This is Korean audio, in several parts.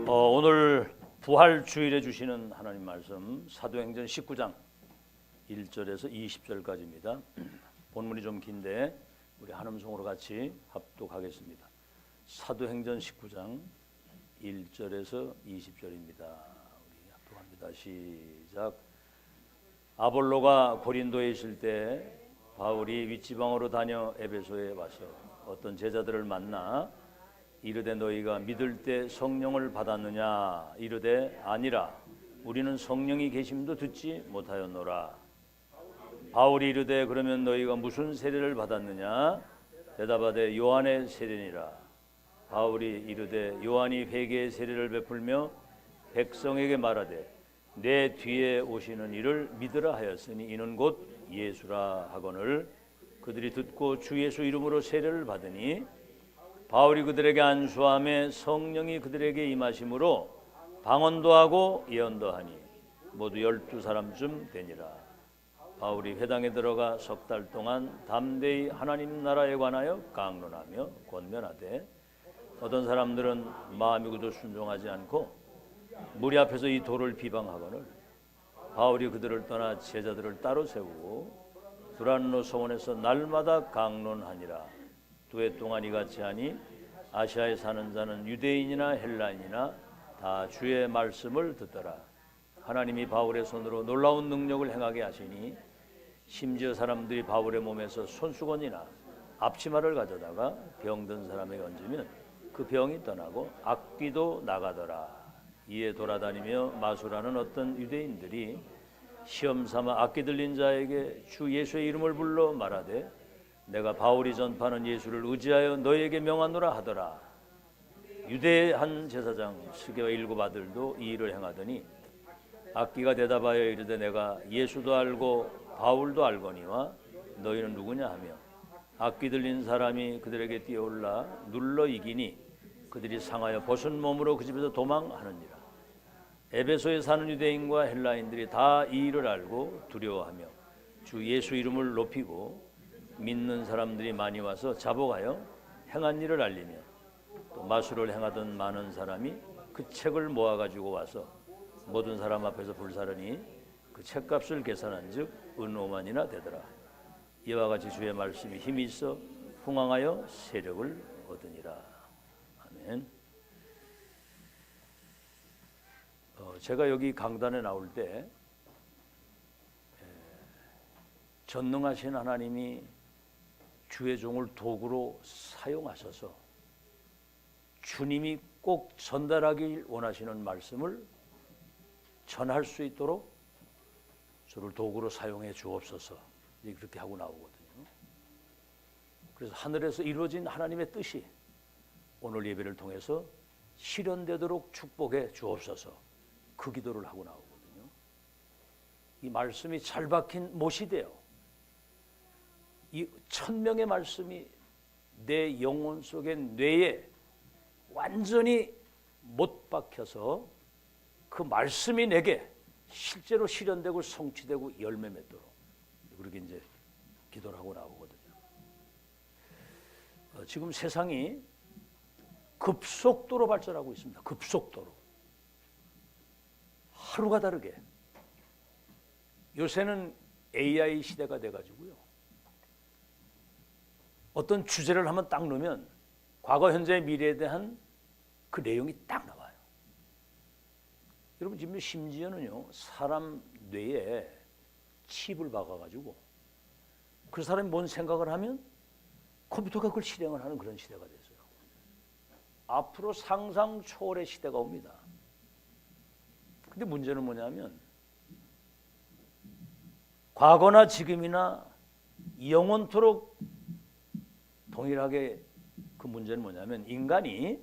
오늘 부활 주일에 주시는 하나님 말씀 사도행전 19장 1절에서 20절까지입니다. 본문이 좀 긴데 우리 한음성으로 같이 합독하겠습니다. 사도행전 19장 1절에서 20절입니다. 우리 합독합니다. 시작. 아볼로가 고린도에 있을 때 바울이 윗지방으로 다녀 에베소에 와서 어떤 제자들을 만나 이르되 너희가 믿을 때 성령을 받았느냐? 이르되 아니라 우리는 성령이 계심도 듣지 못하였노라. 바울이 이르되 그러면 너희가 무슨 세례를 받았느냐? 대답하되 요한의 세례니라. 바울이 이르되 요한이 회개의 세례를 베풀며 백성에게 말하되 내 뒤에 오시는 이를 믿으라 하였으니 이는 곧 예수라 하거늘 그들이 듣고 주 예수 이름으로 세례를 받으니 바울이 그들에게 안수함에 성령이 그들에게 임하심으로 방언도 하고 예언도 하니 모두 12사람쯤 되니라. 바울이 회당에 들어가 석 달 동안 담대히 하나님 나라에 관하여 강론하며 권면하되 어떤 사람들은 마음이 굳어 순종하지 않고 무리 앞에서 이 도를 비방하거늘 바울이 그들을 떠나 제자들을 따로 세우고 두란노 성원에서 날마다 강론하니라. 2해 동안 이같이 하니 아시아에 사는 자는 유대인이나 헬라인이나 다 주의 말씀을 듣더라. 하나님이 바울의 손으로 놀라운 능력을 행하게 하시니 심지어 사람들이 바울의 몸에서 손수건이나 앞치마를 가져다가 병든 사람에게 얹으면 그 병이 떠나고 악귀도 나가더라. 이에 돌아다니며 마술하는 어떤 유대인들이 시험 삼아 악귀 들린 자에게 주 예수의 이름을 불러 말하되 내가 바울이 전파하는 예수를 의지하여 너희에게 명하노라 하더라. 유대의 한 제사장 스게와 7 아들도 이 일을 행하더니 악귀가 대답하여 이르되 내가 예수도 알고 바울도 알거니와 너희는 누구냐 하며 악귀 들린 사람이 그들에게 뛰어올라 눌러 이기니 그들이 상하여 벗은 몸으로 그 집에서 도망하느니라. 에베소에 사는 유대인과 헬라인들이 다 이 일을 알고 두려워하며 주 예수 이름을 높이고 믿는 사람들이 많이 와서 자복하여 행한 일을 알리며 또 마술을 행하던 많은 사람이 그 책을 모아가지고 와서 모든 사람 앞에서 불사르니 그 책값을 계산한 즉 은 5만이나 되더라. 이와 같이 주의 말씀이 힘이 있어 흥황하여 세력을 얻으니라. 아멘. 제가 여기 강단에 나올 때 전능하신 하나님이 주의 종을 도구로 사용하셔서 주님이 꼭 전달하길 원하시는 말씀을 전할 수 있도록 저를 도구로 사용해 주옵소서 그렇게 하고 나오거든요. 그래서 하늘에서 이루어진 하나님의 뜻이 오늘 예배를 통해서 실현되도록 축복해 주옵소서 그 기도를 하고 나오거든요. 이 말씀이 잘 박힌 못이 돼요. 이 1000명의 말씀이 내 영혼 속의 뇌에 완전히 못 박혀서 그 말씀이 내게 실제로 실현되고 성취되고 열매 맺도록 그렇게 이제 기도를 하고 나오거든요. 지금 세상이 급속도로 발전하고 있습니다. 급속도로. 하루가 다르게. 요새는 AI 시대가 돼가지고요. 어떤 주제를 한번 딱 넣으면 과거, 현재, 미래에 대한 그 내용이 딱 나와요. 여러분 지금 심지어는요 사람 뇌에 칩을 박아가지고 그 사람이 뭔 생각을 하면 컴퓨터가 그걸 실행을 하는 그런 시대가 됐어요. 앞으로 상상 초월의 시대가 옵니다. 근데 문제는 뭐냐면 과거나 지금이나 영원토록 동일하게 그 문제는 뭐냐면 인간이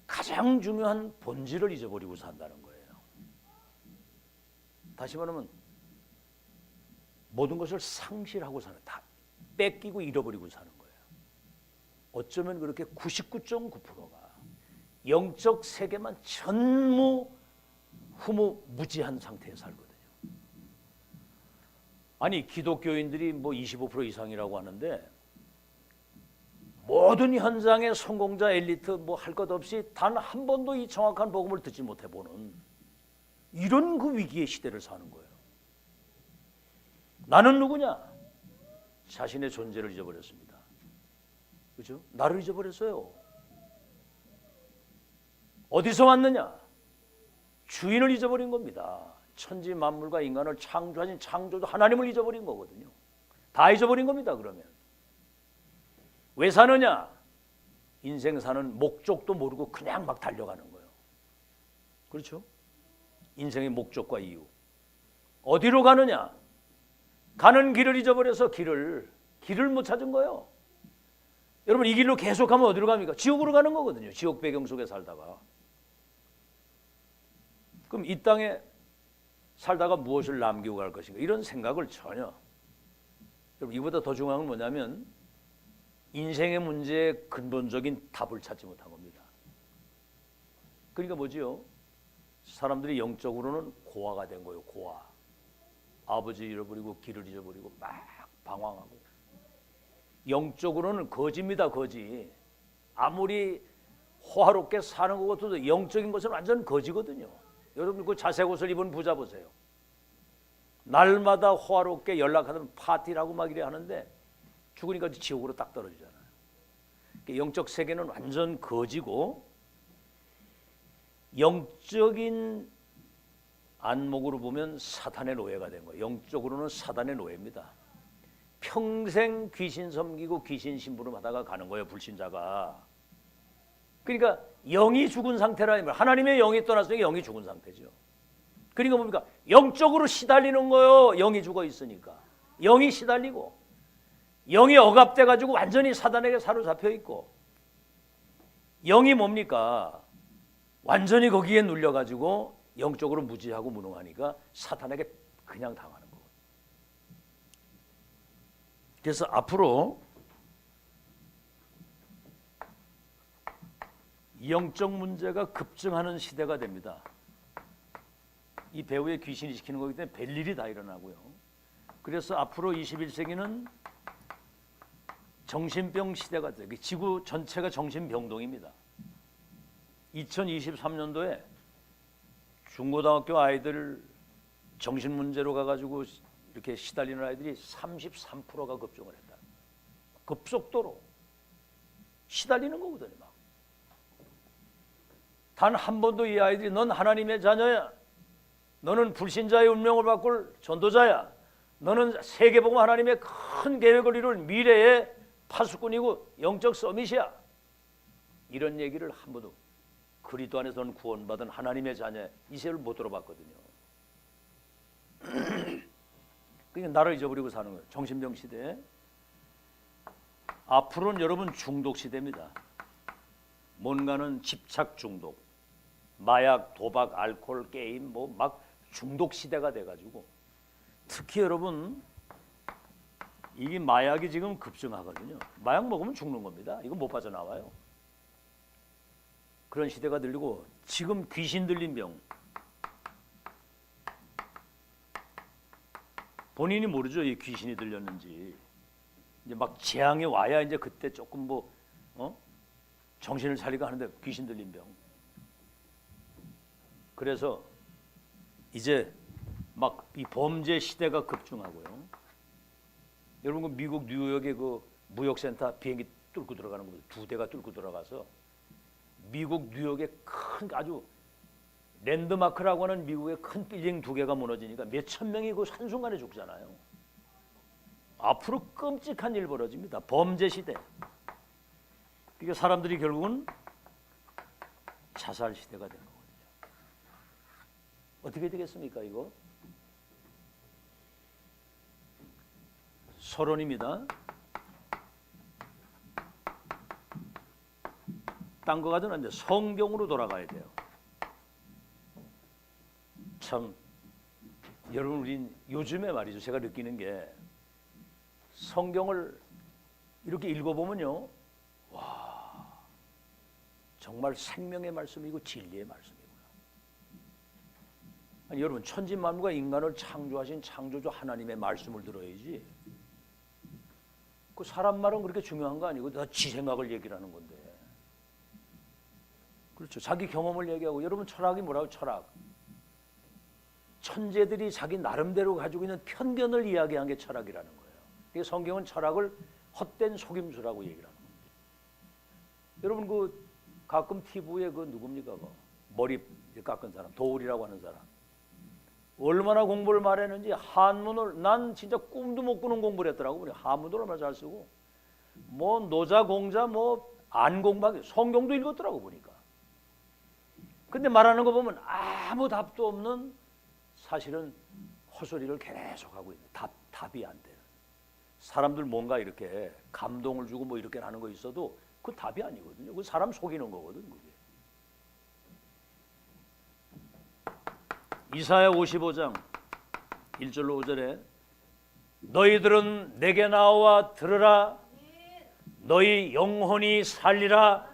가장 중요한 본질을 잊어버리고 산다는 거예요. 다시 말하면 모든 것을 상실하고 사는, 다 뺏기고 잃어버리고 사는 거예요. 어쩌면 그렇게 99.9%가 영적 세계만 전무후무무지한 상태에 살거든요. 아니 기독교인들이 뭐 25% 이상이라고 하는데 모든 현장의 성공자 엘리트 뭐 할 것 없이 단 한 번도 이 정확한 복음을 듣지 못해 보는 이런 그 위기의 시대를 사는 거예요. 나는 누구냐? 자신의 존재를 잊어버렸습니다. 그렇죠? 나를 잊어버렸어요. 어디서 왔느냐? 주인을 잊어버린 겁니다. 천지 만물과 인간을 창조하신 창조주 하나님을 잊어버린 거거든요. 다 잊어버린 겁니다. 그러면 왜 사느냐? 인생 사는 목적도 모르고 그냥 막 달려가는 거예요. 그렇죠? 인생의 목적과 이유. 어디로 가느냐? 가는 길을 잊어버려서 길을 못 찾은 거예요. 여러분 이 길로 계속 가면 어디로 갑니까? 지옥으로 가는 거거든요. 지옥 배경 속에 살다가. 그럼 이 땅에 살다가 무엇을 남기고 갈 것인가? 이런 생각을 전혀. 여러분 이보다 더 중요한 건 뭐냐면 인생의 문제에 근본적인 답을 찾지 못한 겁니다. 그러니까 뭐지요? 사람들이 영적으로는 고아가 된 거예요. 고아. 아버지 잃어버리고 길을 잊어버리고 막 방황하고. 영적으로는 거지입니다. 거지. 아무리 호화롭게 사는 것 같아도 영적인 것은 완전 거지거든요. 여러분 그 자색 옷을 입은 부자 보세요. 날마다 호화롭게 연락하던 파티라고 막 이래 하는데 죽으니까 지옥으로 딱 떨어지잖아요. 영적 세계는 완전 거지고 영적인 안목으로 보면 사탄의 노예가 된 거예요. 영적으로는 사탄의 노예입니다. 평생 귀신 섬기고 귀신 심부름 하다가 가는 거예요. 불신자가. 그러니까 영이 죽은 상태라. 하나님의 영이 떠났으니까 영이 죽은 상태죠. 그러니까 뭡니까? 영적으로 시달리는 거예요. 영이 죽어 있으니까. 영이 시달리고 영이 억압돼 가지고 완전히 사단에게 사로잡혀 있고 영이 뭡니까? 완전히 거기에 눌려 가지고 영적으로 무지하고 무능하니까 사탄에게 그냥 당하는 거예요. 그래서 앞으로 영적 문제가 급증하는 시대가 됩니다. 이 배후에 귀신이 시키는 거기 때문에 별일이 다 일어나고요. 그래서 앞으로 21세기는 정신병 시대가 돼요. 지구 전체가 정신병동입니다. 2023년도에 중고등학교 아이들 정신 문제로 가가지고 이렇게 시달리는 아이들이 33%가 급증을 했다. 급속도로 시달리는 거거든요. 단 한 번도 이 아이들이 넌 하나님의 자녀야. 너는 불신자의 운명을 바꿀 전도자야. 너는 세계복음 하나님의 큰 계획을 이룰 미래의 파수꾼이고 영적 서밋이야. 이런 얘기를 한 번도 그리스도 안에서 넌 구원받은 하나님의 자녀 이 세를 못 들어봤거든요. 그러니까 나를 잊어버리고 사는 거예요. 정신병 시대. 앞으로는 여러분 중독 시대입니다. 뭔가는 집착 중독, 마약, 도박, 알코올, 게임 뭐 막 중독 시대가 돼가지고 특히 여러분 이게 마약이 지금 급증하거든요. 마약 먹으면 죽는 겁니다. 이거 못 빠져나와요. 그런 시대가 들리고 지금 귀신 들린 병 본인이 모르죠. 이 귀신이 들렸는지. 이제 막 재앙이 와야 이제 그때 조금 뭐 정신을 차리고 하는데 귀신 들린 병. 그래서 이제 막 이 범죄 시대가 급증하고요. 여러분 그 미국 뉴욕의 그 무역센터 비행기 뚫고 들어가는 겁니다. 2대가 뚫고 들어가서 미국 뉴욕의 큰 아주 랜드마크라고 하는 미국의 큰 빌딩 2개가 무너지니까 몇천 명이 그 한순간에 죽잖아요. 앞으로 끔찍한 일 벌어집니다. 범죄 시대. 그러니까 사람들이 결국은 자살 시대가 된 거거든요. 어떻게 되겠습니까 이거? 서론입니다. 딴 거 가지고는 이제 성경으로 돌아가야 돼요. 참 여러분 우린 요즘에 말이죠. 제가 느끼는 게 성경을 이렇게 읽어보면요. 와 정말 생명의 말씀이고 진리의 말씀이구나. 아니, 여러분 천지만물과 인간을 창조하신 창조주 하나님의 말씀을 들어야지. 그 사람 말은 그렇게 중요한 거 아니고 다 지 생각을 얘기를 하는 건데. 그렇죠. 자기 경험을 얘기하고. 여러분 철학이 뭐라고? 철학. 천재들이 자기 나름대로 가지고 있는 편견을 이야기한 게 철학이라는 거예요. 그러니까 성경은 철학을 헛된 속임수라고 얘기를 하는 겁니다. 여러분 그 가끔 TV에 그 누굽니까? 그 머리 깎은 사람, 도울이라고 하는 사람. 얼마나 공부를 말했는지 한문을 난 진짜 꿈도 못 꾸는 공부를 했더라고. 한문도 얼마나 잘 쓰고 뭐 노자 공자 뭐 안공박 성경도 읽었더라고 보니까. 근데 말하는 거 보면 아무 답도 없는 사실은 헛소리를 계속하고 있는 답이 안 되는. 사람들 뭔가 이렇게 감동을 주고 뭐 이렇게 하는 거 있어도 그 답이 아니거든요. 그 사람 속이는 거거든 그게. 이사야 55장 1절로 5절에 너희들은 내게 나와 들으라. 너희 영혼이 살리라.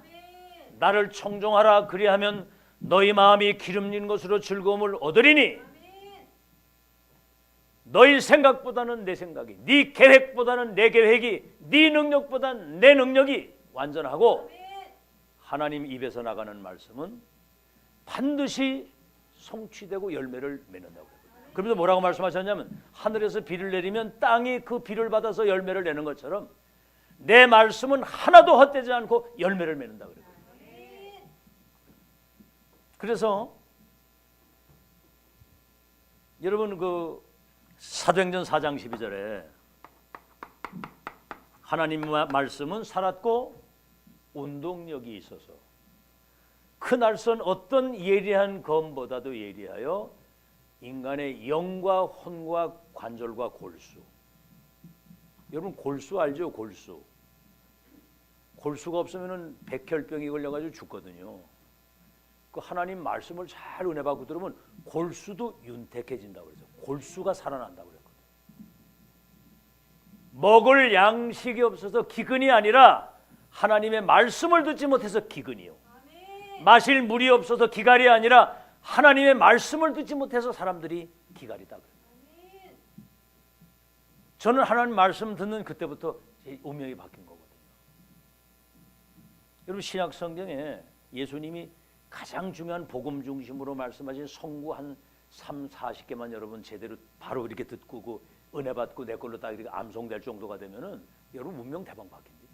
나를 청종하라. 그리하면 너희 마음이 기름진 것으로 즐거움을 얻으리니 너희 생각보다는 내 생각이, 네 계획보다는 내 계획이, 네 능력보다는 내 능력이 완전하고 하나님 입에서 나가는 말씀은 반드시 성취되고 열매를 맺는다고 그래요. 그러면서 뭐라고 말씀하셨냐면 하늘에서 비를 내리면 땅이 그 비를 받아서 열매를 내는 것처럼 내 말씀은 하나도 헛되지 않고 열매를 맺는다고 그래요. 그래서 여러분 그 사도행전 4장 12절에 하나님 말씀은 살았고 운동력이 있어서 그 날선 어떤 예리한 검보다도 예리하여 인간의 영과 혼과 관절과 골수. 여러분 골수 알죠? 골수. 골수가 없으면 백혈병이 걸려가지고 죽거든요. 그 하나님 말씀을 잘 은혜 받고 들으면 골수도 윤택해진다고 그러죠. 골수가 살아난다고 그랬거든요. 먹을 양식이 없어서 기근이 아니라 하나님의 말씀을 듣지 못해서 기근이요. 마실 물이 없어서 기갈이 아니라 하나님의 말씀을 듣지 못해서 사람들이 기갈이다 그래요. 저는 하나님 말씀 듣는 그때부터 제 운명이 바뀐 거거든요. 여러분 신약 성경에 예수님이 가장 중요한 복음 중심으로 말씀하신 성구 한 3, 40개만 여러분 제대로 바로 이렇게 듣고 그 은혜 받고 내 걸로 딱 이렇게 암송될 정도가 되면은 여러분 운명 대박 바뀝니다.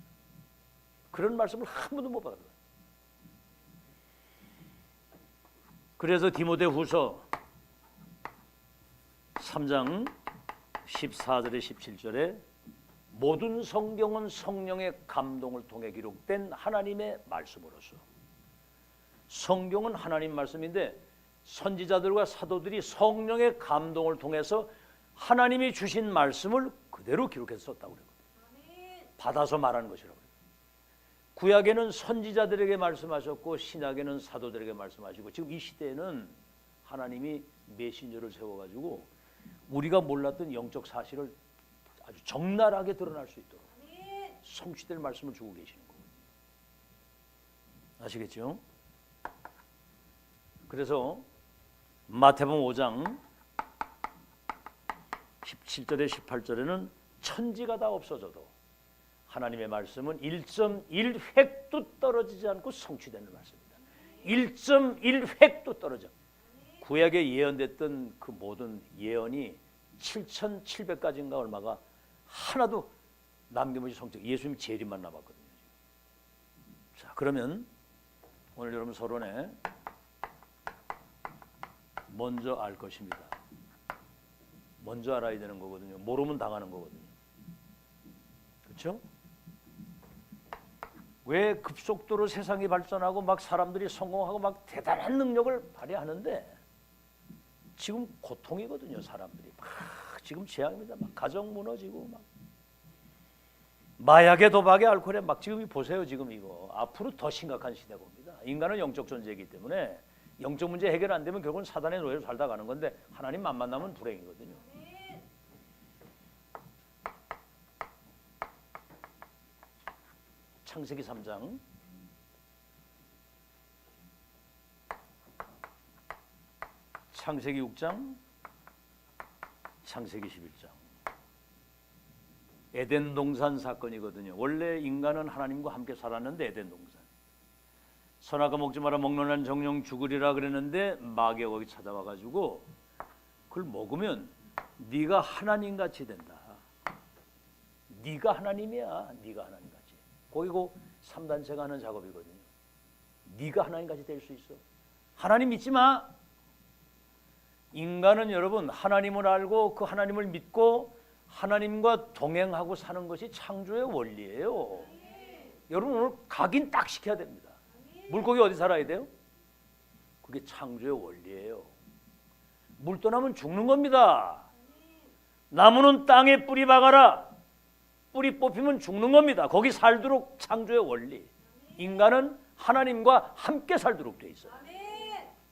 그런 말씀을 한 번도 못 받아요. 그래서 디모데후서 3장 14절에 17절에 모든 성경은 성령의 감동을 통해 기록된 하나님의 말씀으로서 성경은 하나님 말씀인데 선지자들과 사도들이 성령의 감동을 통해서 하나님이 주신 말씀을 그대로 기록해서 썼다고 그래요. 받아서 말하는 것이라고 그래요. 구약에는 선지자들에게 말씀하셨고 신약에는 사도들에게 말씀하시고 지금 이 시대에는 하나님이 메신저를 세워가지고 우리가 몰랐던 영적 사실을 아주 적나라하게 드러날 수 있도록 성취될 말씀을 주고 계시는 거예요. 아시겠죠? 그래서 마태복음 5장 17절에 18절에는 천지가 다 없어져도 하나님의 말씀은 1.1획도 떨어지지 않고 성취되는 말씀입니다. 1.1획도 떨어져. 구약에 예언됐던 그 모든 예언이 7,700가지인가 얼마가 하나도 남김없이 성취. 예수님 재림만 남았거든요. 자, 그러면 오늘 여러분 서론에 먼저 알 것입니다. 먼저 알아야 되는 거거든요. 모르면 당하는 거거든요. 그렇죠? 왜 급속도로 세상이 발전하고 막 사람들이 성공하고 막 대단한 능력을 발휘하는데 지금 고통이거든요. 사람들이 막 지금 재앙입니다. 막 가정 무너지고 막 마약에 도박에 알코올에 막 지금 보세요. 지금 이거 앞으로 더 심각한 시대가 옵니다. 인간은 영적 존재이기 때문에 영적 문제 해결 안 되면 결국은 사단의 노예로 살다 가는 건데 하나님 만 만나면 불행이거든요. 창세기 3장 창세기 6장 창세기 11장 에덴 동산 사건이거든요. 원래 인간은 하나님과 함께 살았는데 에덴 동산. 선악과 먹지 마라 먹는 한 정령 죽으리라 그랬는데 마귀가 거기 찾아와 가지고 그걸 먹으면 네가 하나님같이 된다. 네가 하나님이야. 네가 하나님같이. 거기고 3단체가 하는 작업이거든요. 네가 하나님같이 될 수 있어. 하나님 믿지 마. 인간은 여러분 하나님을 알고 그 하나님을 믿고 하나님과 동행하고 사는 것이 창조의 원리예요. 여러분 오늘 각인 딱 시켜야 됩니다. 물고기 어디 살아야 돼요? 그게 창조의 원리예요. 물 떠나면 죽는 겁니다. 나무는 땅에 뿌리 박아라. 뿌리 뽑히면 죽는 겁니다. 거기 살도록 창조의 원리. 인간은 하나님과 함께 살도록 돼 있어요.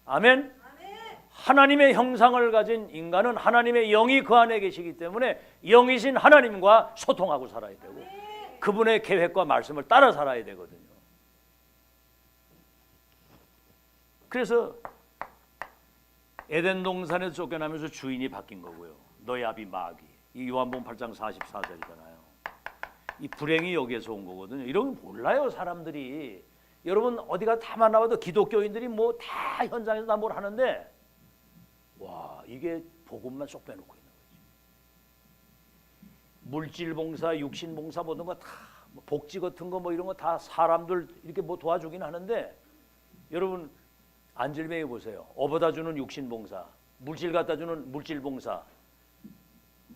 아멘. 하나님의 형상을 가진 인간은 하나님의 영이 그 안에 계시기 때문에 영이신 하나님과 소통하고 살아야 되고 그분의 계획과 말씀을 따라 살아야 되거든요. 그래서 에덴 동산에서 쫓겨나면서 주인이 바뀐 거고요. 너의 아비 마귀. 이 요한복음 8장 44절이잖아요. 이 불행이 여기에서 온 거거든요. 이런 거 몰라요 사람들이. 여러분 어디가 다 만나봐도 기독교인들이 뭐 다 현장에서 다 뭘 하는데 와 이게 복음만 쏙 빼놓고 있는 거지. 물질 봉사, 육신 봉사 모든 거 다 복지 같은 거 뭐 이런 거 다 사람들 이렇게 뭐 도와주긴 하는데 여러분 안질뱅이 보세요. 업어다 주는 육신 봉사, 물질 갖다 주는 물질 봉사.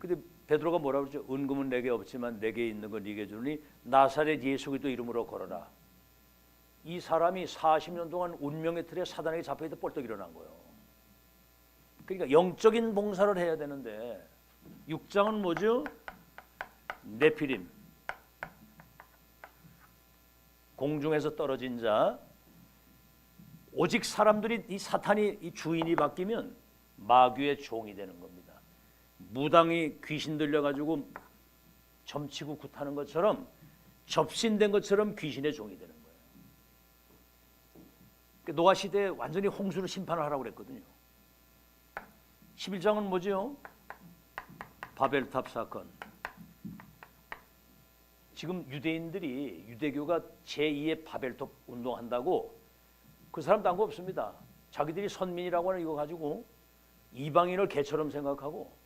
근데 베드로가 뭐라고 그러죠? 은금은 내게 없지만 내게 있는 건 네게 주니 나사렛 예수 그리스도 이름으로 걸어라. 이 사람이 40년 동안 운명의 틀에 사단에게 잡혀있다 뻘떡 일어난 거예요. 그러니까 영적인 봉사를 해야 되는데 6장은 뭐죠? 네피림, 공중에서 떨어진 자. 오직 사람들이 이 사탄이 이 주인이 바뀌면 마귀의 종이 되는 겁니다. 무당이 귀신 들려가지고 점치고 굿하는 것처럼 접신된 것처럼 귀신의 종이 되는 거예요. 노아 시대에 완전히 홍수로 심판을 하라고 그랬거든요. 11장은 뭐죠? 바벨탑 사건. 지금 유대인들이 유대교가 제2의 바벨탑 운동한다고 그 사람 딴 거 없습니다. 자기들이 선민이라고 하는 이거 가지고 이방인을 개처럼 생각하고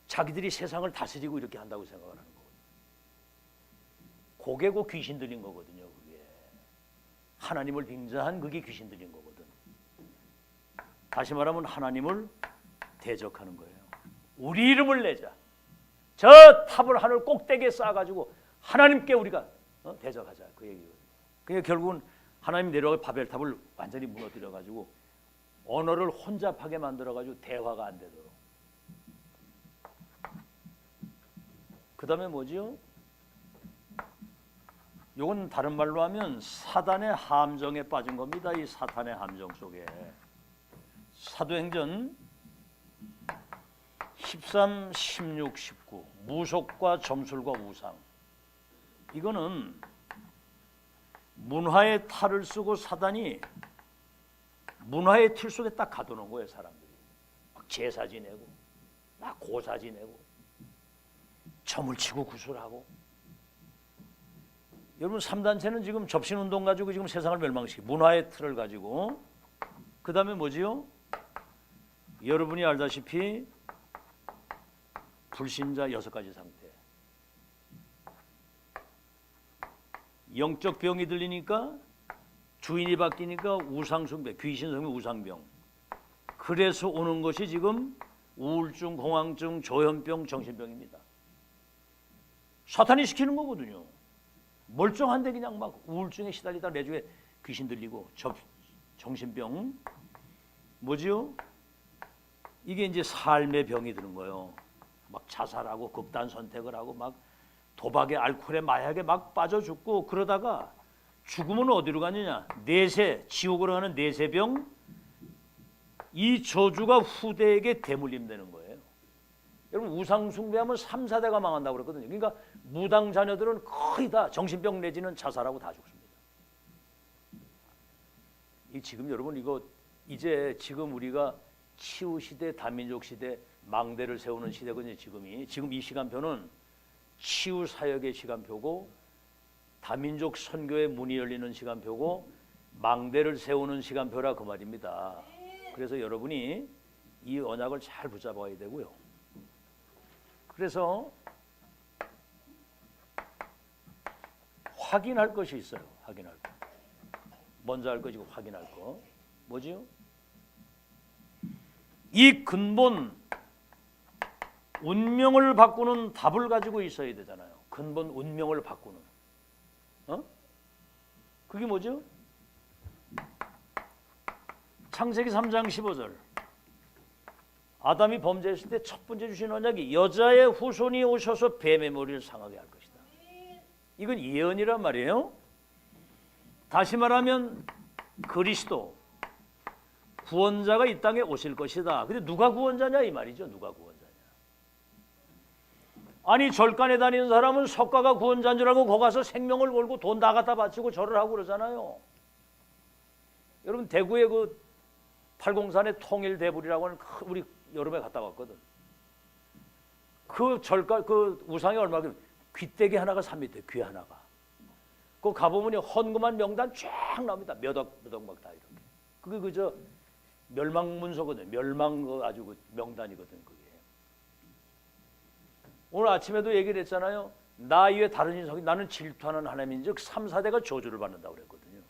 자기들이 세상을 다스리고 이렇게 한다고 생각을 하는 거거든요. 고개고 귀신 들린 거거든요. 그게 하나님을 빙자한 그게 귀신 들린 거거든. 다시 말하면 하나님을 대적하는 거예요. 우리 이름을 내자. 저 탑을 하늘 꼭대기에 쌓아가지고 하나님께 우리가 대적하자. 그 얘기거든요. 그러니까 결국은 하나님 내려가 바벨탑을 완전히 무너뜨려가지고 언어를 혼잡하게 만들어가지고 대화가 안 되도록. 그 다음에 뭐지요? 이건 다른 말로 하면 사단의 함정에 빠진 겁니다. 이 사탄의 함정 속에. 사도행전 13, 16, 19 무속과 점술과 우상. 이거는 문화의 탈을 쓰고 사단이 문화의 틀 속에 딱 가둬놓은 거예요. 사람들이 막 제사 지내고 막 고사 지내고 점을 치고 구슬하고. 여러분 3단체는 지금 접신운동 가지고 지금 세상을 멸망시키고 문화의 틀을 가지고. 그 다음에 뭐지요? 여러분이 알다시피 불신자 6가지 상태. 영적 병이 들리니까 주인이 바뀌니까 우상숭배, 귀신숭배, 우상병. 그래서 오는 것이 지금 우울증, 공황증, 조현병, 정신병입니다. 사탄이 시키는 거거든요. 멀쩡한데 그냥 막 우울증에 시달리다 내주에 귀신 들리고 정신병. 뭐지요? 이게 이제 삶의 병이 드는 거예요. 막 자살하고 극단 선택을 하고 막 도박에 알코올에 마약에 막 빠져 죽고 그러다가 죽으면 어디로 가느냐? 내세, 지옥으로 가는 내세병. 이 저주가 후대에게 대물림되는 거예요. 여러분 우상 숭배하면 3, 4대가 망한다고 그랬거든요. 그러니까 무당 자녀들은 거의 다 정신병 내지는 자살하고 다 죽습니다. 이 지금 여러분 이거 이제 지금 우리가 치유 시대, 다민족 시대, 망대를 세우는 시대거든요. 지금 이 시간표는 치유 사역의 시간표고 다민족 선교의 문이 열리는 시간표고 망대를 세우는 시간표라 그 말입니다. 그래서 여러분이 이 언약을 잘 붙잡아야 되고요. 그래서 확인할 것이 있어요. 확인할 거. 먼저 할 것이고 확인할 거. 뭐지요? 이 근본 운명을 바꾸는 답을 가지고 있어야 되잖아요. 근본 운명을 바꾸는. 그게 뭐죠? 창세기 3장 15절. 아담이 범죄했을 때 첫 번째 주신 언약이 여자의 후손이 오셔서 뱀의 머리를 상하게 할 것이다. 이건 예언이란 말이에요. 다시 말하면 그리스도 구원자가 이 땅에 오실 것이다. 근데 누가 구원자냐 이 말이죠. 누가 구원자냐. 아니 절간에 다니는 사람은 석가가 구원자인 줄 알고 거기 가서 생명을 걸고 돈 다 갖다 바치고 절을 하고 그러잖아요. 여러분 대구에 그 팔공산의 통일대불이라고 하는 우리 여름에 갔다 왔거든. 그 절간 그 우상이 얼마나 귀떼기 하나가 3m 귀 하나가. 그 가보면 헌금한 명단 쫙 나옵니다. 몇 억 막 다 이렇게. 그게 그저 멸망문서거든. 멸망 그 아주 그 명단이거든 그게. 오늘 아침에도 얘기를 했잖아요. 나 이외에 다른 인성이 나는 질투하는 하나님인즉 3, 4대가 저주를 받는다고 그랬거든요.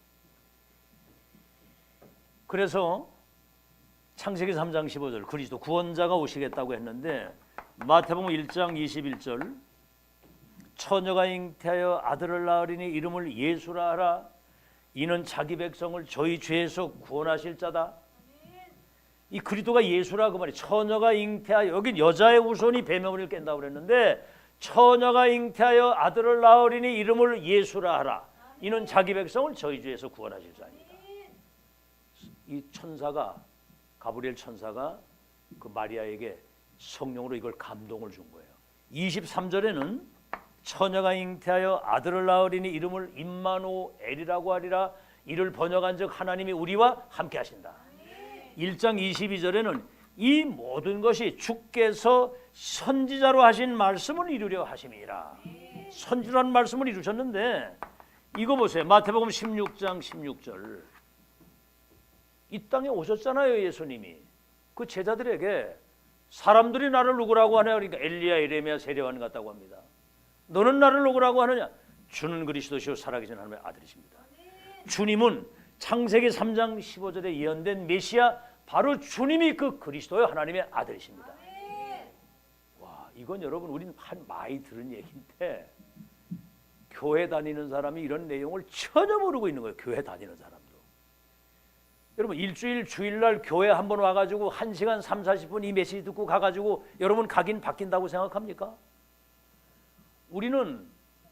그래서 창세기 3장 15절 그리스도 구원자가 오시겠다고 했는데 마태복음 1장 21절 처녀가 잉태하여 아들을 낳으리니 이름을 예수라 하라. 이는 자기 백성을 저희 죄에서 구원하실 자다. 이 그리스도가 예수라 그 말이 처녀가 잉태하여 여긴 여자의 후손이 뱀의 머리를 깬다고 그랬는데 처녀가 잉태하여 아들을 낳으리니 이름을 예수라 하라. 이는 자기 백성을 저희 죄에서 구원하실 자입니다. 이 천사가 가브리엘 천사가 그 마리아에게 성령으로 이걸 감동을 준 거예요. 23절에는 처녀가 잉태하여 아들을 낳으리니 이름을 임마누엘이라고 하리라. 이를 번역한즉 하나님이 우리와 함께 하신다. 1장 22절에는 이 모든 것이 주께서 선지자로 하신 말씀을 이루려 하심이라. 선지자라는 말씀을 이루셨는데 이거 보세요. 마태복음 16장 16절. 이 땅에 오셨잖아요. 예수님이. 그 제자들에게 사람들이 나를 누구라고 하냐 그러니까 엘리야 예레미야 세례요한 같다고 합니다. 너는 나를 누구라고 하느냐? 주는 그리스도시요 살아계신 하나님의 아들이십니다. 주님은 창세기 3장 15절에 예언된 메시아 바로 주님이 그 그리스도요 하나님의 아들이십니다. 와, 이건 여러분 우리는 많이 들은 얘기인데 교회 다니는 사람이 이런 내용을 전혀 모르고 있는 거예요. 교회 다니는 사람도. 여러분 일주일 주일날 교회 한번 와가지고 1시간 3, 40분 이 메시지 듣고 가가지고 여러분 각인 바뀐다고 생각합니까? 우리는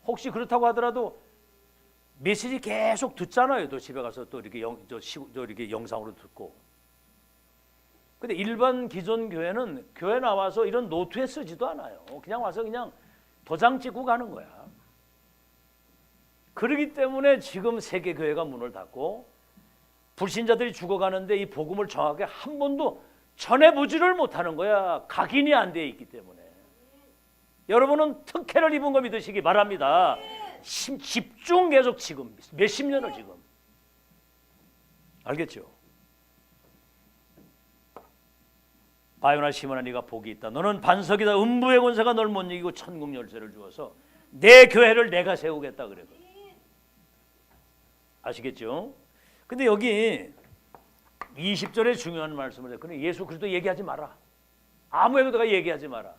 혹시 그렇다고 하더라도 메시지 계속 듣잖아요. 또 집에 가서 또 이렇게 이렇게 영상으로 듣고. 근데 일반 기존 교회는 교회 나와서 이런 노트에 쓰지도 않아요. 그냥 와서 그냥 도장 찍고 가는 거야. 그렇기 때문에 지금 세계 교회가 문을 닫고 불신자들이 죽어가는데 이 복음을 정확하게 한 번도 전해보지를 못하는 거야. 각인이 안 돼 있기 때문에. 여러분은 특혜를 입은 거 믿으시기 바랍니다. 집중 계속 지금 몇십 년을 지금. 알겠죠? 바요나 시몬아 네가 복이 있다. 너는 반석이다. 음부의 권세가 널 못 이기고 천국 열쇠를 주어서 내 교회를 내가 세우겠다 그랬거든. 아시겠죠? 근데 여기 20절에 중요한 말씀을 해요. 근데 예수 그리스도 얘기하지 마라. 아무에게도 얘기하지 마라.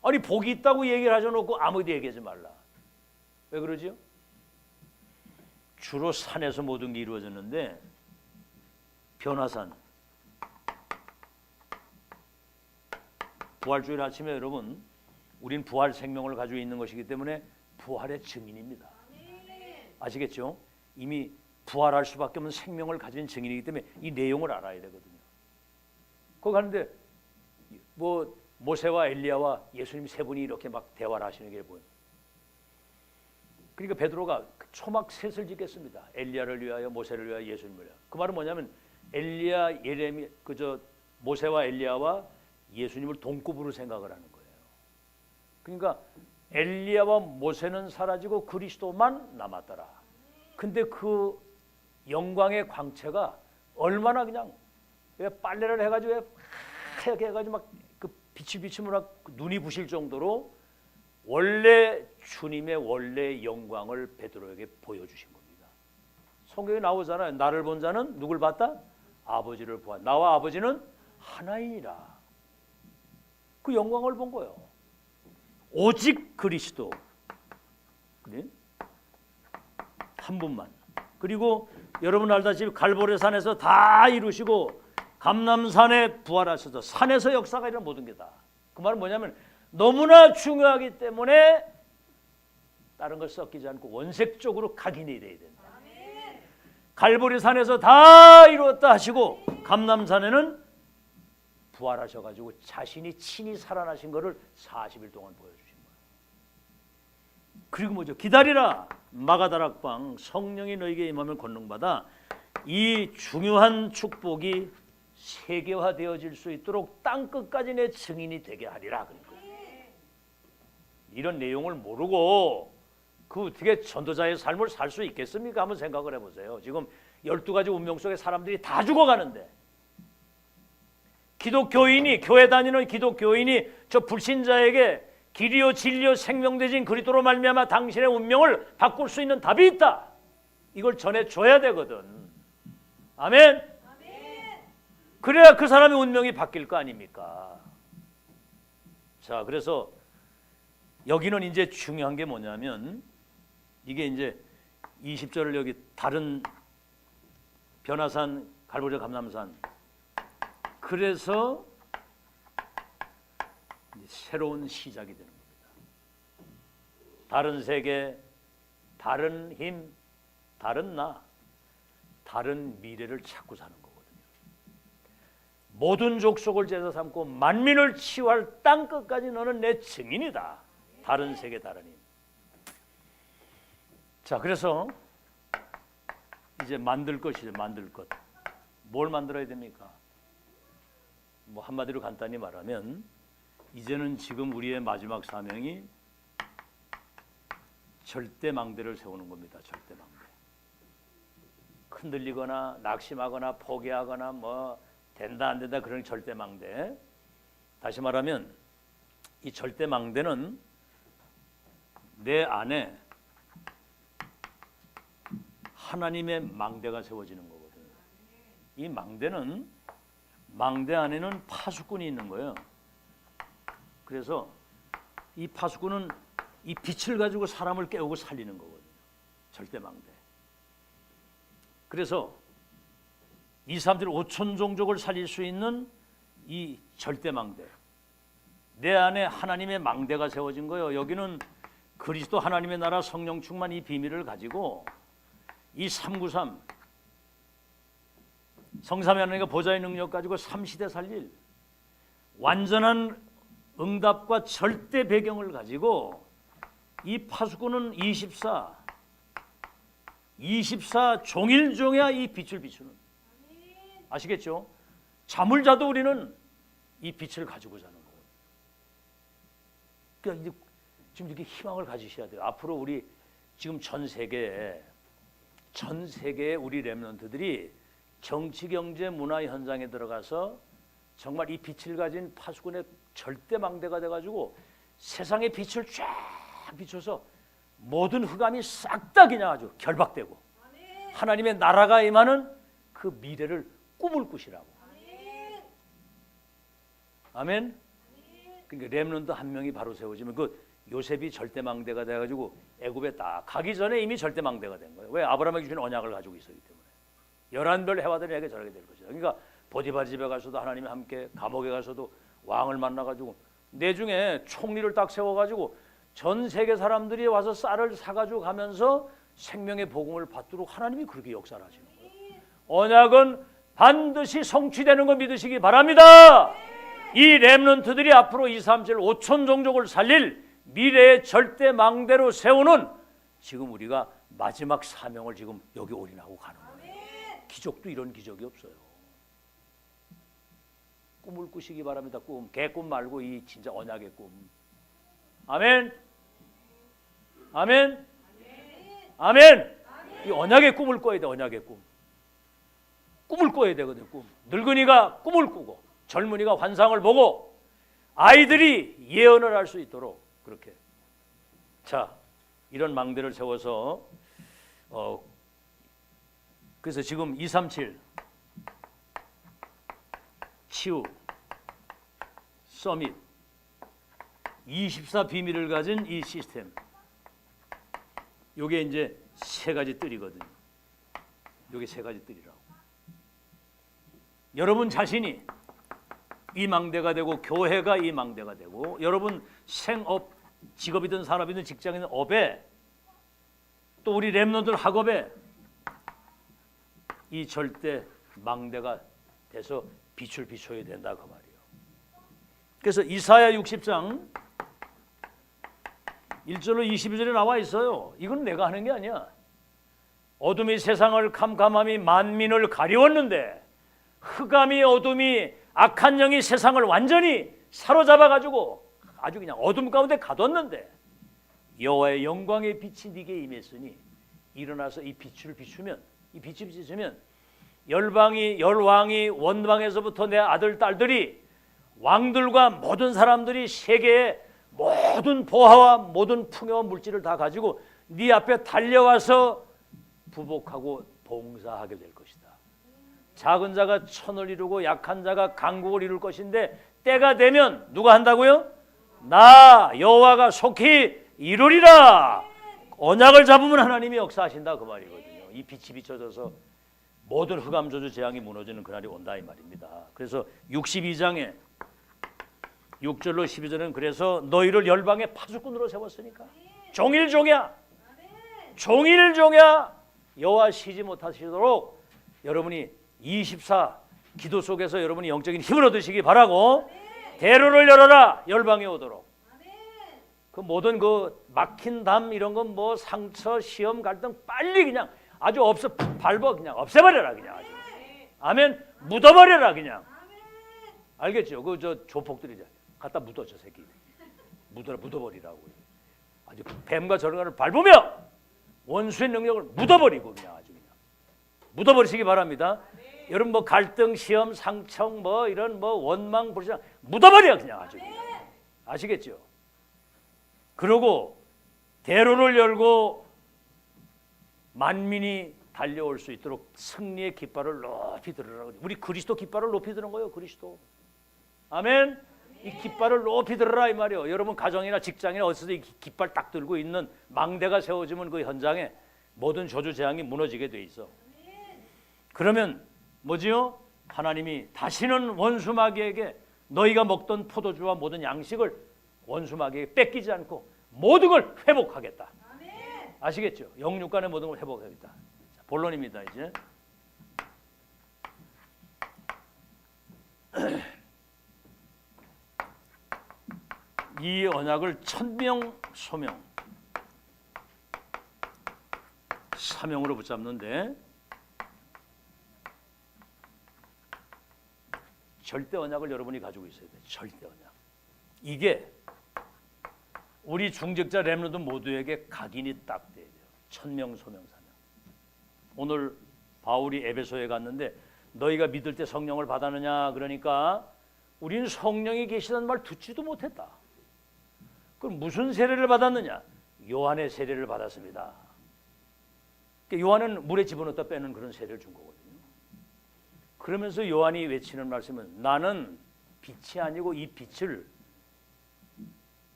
아니 복이 있다고 얘기를 하셔놓고 아무에도 얘기하지 말라. 왜 그러죠? 주로 산에서 모든 게 이루어졌는데 변화산 부활주일 아침에 여러분 우린 부활 생명을 가지고 있는 것이기 때문에 부활의 증인입니다. 아시겠죠? 이미 부활할 수밖에 없는 생명을 가진 증인이기 때문에 이 내용을 알아야 되거든요. 거기 가는데 뭐 모세와 엘리야와 예수님 세 분이 이렇게 막 대화를 하시는 게 보여요. 그러니까 베드로가 초막 셋을 짓겠습니다. 엘리야를 위하여 모세를 위하여 예수님을 위하여. 그 말은 뭐냐면 엘리야 예레미 모세와 엘리야와 예수님을 동급으로 생각을 하는 거예요. 그러니까 엘리야와 모세는 사라지고 그리스도만 남았더라. 근데 그 영광의 광채가 얼마나 그냥 왜 빨래를 해가지고 왜 하얗게 해가지고 막 그 비치비치면 막 눈이 부실 정도로 원래 주님의 원래 영광을 베드로에게 보여주신 겁니다. 성경에 나오잖아요. 나를 본 자는 누굴 봤다? 아버지를 보아. 나와 아버지는 하나이니라. 그 영광을 본 거예요. 오직 그리스도 한 분만. 그리고 여러분 알다시피 갈보리 산에서 다 이루시고 감람산에 부활하셔서 산에서 역사가 일어난 모든 게 다. 그 말은 뭐냐면 너무나 중요하기 때문에 다른 걸 섞이지 않고 원색적으로 각인이 돼야 된다. 갈보리 산에서 다 이루었다 하시고 감람산에는 부활하셔가지고 자신이 친히 살아나신 것을 40일 동안 보여주신 거예요. 그리고 뭐죠? 기다리라 마가다락방 성령이 너에게 임하면 권능받아. 이 중요한 축복이 세계화되어질 수 있도록 땅끝까지 내 증인이 되게 하리라. 이런 내용을 모르고 그 어떻게 전도자의 삶을 살 수 있겠습니까? 한번 생각을 해보세요. 지금 12가지 운명 속에 사람들이 다 죽어가는데 기독교인이 교회 다니는 기독교인이 저 불신자에게 길이요 진리요 생명 되신 그리스도로 말미암아 당신의 운명을 바꿀 수 있는 답이 있다. 이걸 전해줘야 되거든. 아멘. 그래야 그 사람의 운명이 바뀔 거 아닙니까? 자, 그래서 여기는 이제 중요한 게 뭐냐면 이게 이제 20절을 여기 다른 변화산, 갈보리 감람산. 그래서 새로운 시작이 되는 겁니다. 다른 세계, 다른 힘, 다른 나, 다른 미래를 찾고 사는 거거든요. 모든 족속을 제사 삼고 만민을 치유할 땅 끝까지 너는 내 증인이다. 다른 세계, 다른 힘. 자, 그래서 이제 만들 것이죠. 만들 것. 뭘 만들어야 됩니까? 뭐 한마디로 간단히 말하면 이제는 지금 우리의 마지막 사명이 절대망대를 세우는 겁니다. 절대망대. 흔들리거나 낙심하거나 포기하거나 뭐 된다 안 된다 그런 절대망대. 다시 말하면 이 절대망대는 내 안에 하나님의 망대가 세워지는 거거든요. 이 망대는 망대 안에는 파수꾼이 있는 거예요. 그래서 이 파수꾼은 이 빛을 가지고 사람을 깨우고 살리는 거거든요. 절대망대. 그래서 이 사람들이 5천 종족을 살릴 수 있는 이 절대망대. 내 안에 하나님의 망대가 세워진 거예요. 여기는 그리스도 하나님의 나라 성령 충만 이 비밀을 가지고 이 393 성삼위 하나님과 보좌의 능력 가지고 3시대 살릴 완전한 응답과 절대 배경을 가지고 이 파수꾼은 24 종일종야 이 빛을 비추는. 아시겠죠? 잠을 자도 우리는 이 빛을 가지고 자는 거예요. 그러니까 이제 지금 이렇게 희망을 가지셔야 돼요. 앞으로 우리 지금 전 세계에 우리 렘넌트들이 정치, 경제, 문화 현장에 들어가서 정말 이 빛을 가진 파수꾼의 절대망대가 돼가지고 세상의 빛을 쫙 비춰서 모든 흑암이 싹 다 그냥 아주 결박되고 하나님의 나라가 임하는 그 미래를 꿈을 꾸시라고. 아멘. 그러니까 렘넌트 한 명이 바로 세워지면 그 요셉이 절대망대가 돼가지고 애굽에 딱 가기 전에 이미 절대망대가 된 거예요. 왜? 아브라함에게 주신 언약을 가지고 있었기 때문에. 11별 해와들에게 저렇게 될 것이다. 그러니까 보디발 집에 가서도 하나님이 함께, 감옥에 가서도 왕을 만나가지고 내중에 총리를 딱 세워가지고 전 세계 사람들이 와서 쌀을 사가지고 가면서 생명의 복음을 받도록 하나님이 그렇게 역사를 하시는 거예요. 언약은 반드시 성취되는 거 믿으시기 바랍니다. 이 렘넌트들이 앞으로 2, 3, 7, 5천 종족을 살릴 미래의 절대망대로 세우는 지금 우리가 마지막 사명을 지금 여기 올인하고 가는 거예요. 기적도 이런 기적이 없어요. 꿈을 꾸시기 바랍니다. 꿈, 개꿈 말고 이 진짜 언약의 꿈. 아멘. 아멘. 아멘. 이 언약의 꿈을 꿔야 돼. 언약의 꿈. 꿈을 꿔야 되거든. 꿈. 늙은이가 꿈을 꾸고 젊은이가 환상을 보고 아이들이 예언을 할 수 있도록 그렇게. 자, 이런 망대를 세워서 그래서 지금 237 치유 서밋 24 비밀을 가진 이 시스템, 요게 이제 세 가지 뜰이거든요. 요게 세 가지 뜰이라고. 여러분 자신이 이 망대가 되고 교회가 이 망대가 되고 여러분 생업, 직업이든 산업이든 직장이든 업에 또 우리 렘넌트들 학업에 이 절대 망대가 돼서 빛을 비춰야 된다 그 말이에요. 그래서 이사야 60장 1절로 22절에 나와 있어요. 이건 내가 하는 게 아니야. 어둠이 세상을 캄캄함이 만민을 가리웠는데 흑암이 어둠이 악한 영이 세상을 완전히 사로잡아 가지고 아주 그냥 어둠 가운데 가뒀는데 여호와의 영광의 빛이 네게 임했으니 일어나서 이 빛을 비추면, 이 빛이 비추면 열왕이 원방에서부터 내 아들 딸들이 왕들과 모든 사람들이 세계의 모든 보화와 모든 풍요와 물질을 다 가지고 네 앞에 달려와서 부복하고 봉사하게 될 것이다. 작은 자가 천을 이루고 약한 자가 강국을 이룰 것인데 때가 되면 누가 한다고요? 나 여호와가 속히 이루리라. 언약을 잡으면 하나님이 역사하신다 그 말이거든요. 이 빛이 비춰져서 모든 흑암 저주 재앙이 무너지는 그날이 온다 이 말입니다. 그래서 62장에 6절로 12절은 그래서 너희를 열방의 파수꾼으로 세웠으니까 종일종야 여호와 쉬지 못하시도록 여러분이 24 기도 속에서 여러분이 영적인 힘을 얻으시기 바라고 대로를 열어라 열방에 오도록. 그 모든 그 막힌 담 이런 건 뭐 상처 시험 갈등 빨리 그냥 아주 밟아 그냥 없애버려라 그냥 아주. 아멘. 묻어버려라 그냥. 알겠죠? 그 저 조폭들이 갖다 묻어 저 새끼. 묻어버리라고. 아주 뱀과 저런 거를 밟으며 원수의 능력을 묻어버리고 그냥 아주 그냥 묻어버리시기 바랍니다. 여러분 뭐 갈등, 시험, 상처 뭐 이런 뭐 원망, 불상 묻어버려 그냥 아주 그냥. 아시겠죠? 그러고 대로를 열고 만민이 달려올 수 있도록 승리의 깃발을 높이 들으라고. 우리 그리스도 깃발을 높이 드는 거예요. 그리스도. 아멘. 이 깃발을 높이 들으라 이 말이에요. 여러분 가정이나 직장이나 어디서도 이 깃발 딱 들고 있는 망대가 세워지면 그 현장에 모든 저주 재앙이 무너지게 돼 있어. 그러면 뭐지요? 하나님이 다시는 원수 마귀에게 너희가 먹던 포도주와 모든 양식을 원수 마귀에게 뺏기지 않고 모든 걸 회복하겠다. 아시겠죠? 영육간의 모든 걸 회복하겠다. 자, 본론입니다. 이제 이 언약을 천명 소명 사명으로 붙잡는데 절대 언약을 여러분이 가지고 있어야 돼요. 절대 언약. 이게 우리 중직자 렘넌트 모두에게 각인이 딱 돼야 돼요. 천명 소명 사명. 오늘 바울이 에베소에 갔는데 너희가 믿을 때 성령을 받았느냐 그러니까 우리는 성령이 계시다는 말 듣지도 못했다. 그럼 무슨 세례를 받았느냐? 요한의 세례를 받았습니다. 그러니까 요한은 물에 집어넣었다 빼는 그런 세례를 준 거거든요. 그러면서 요한이 외치는 말씀은 나는 빛이 아니고 이 빛을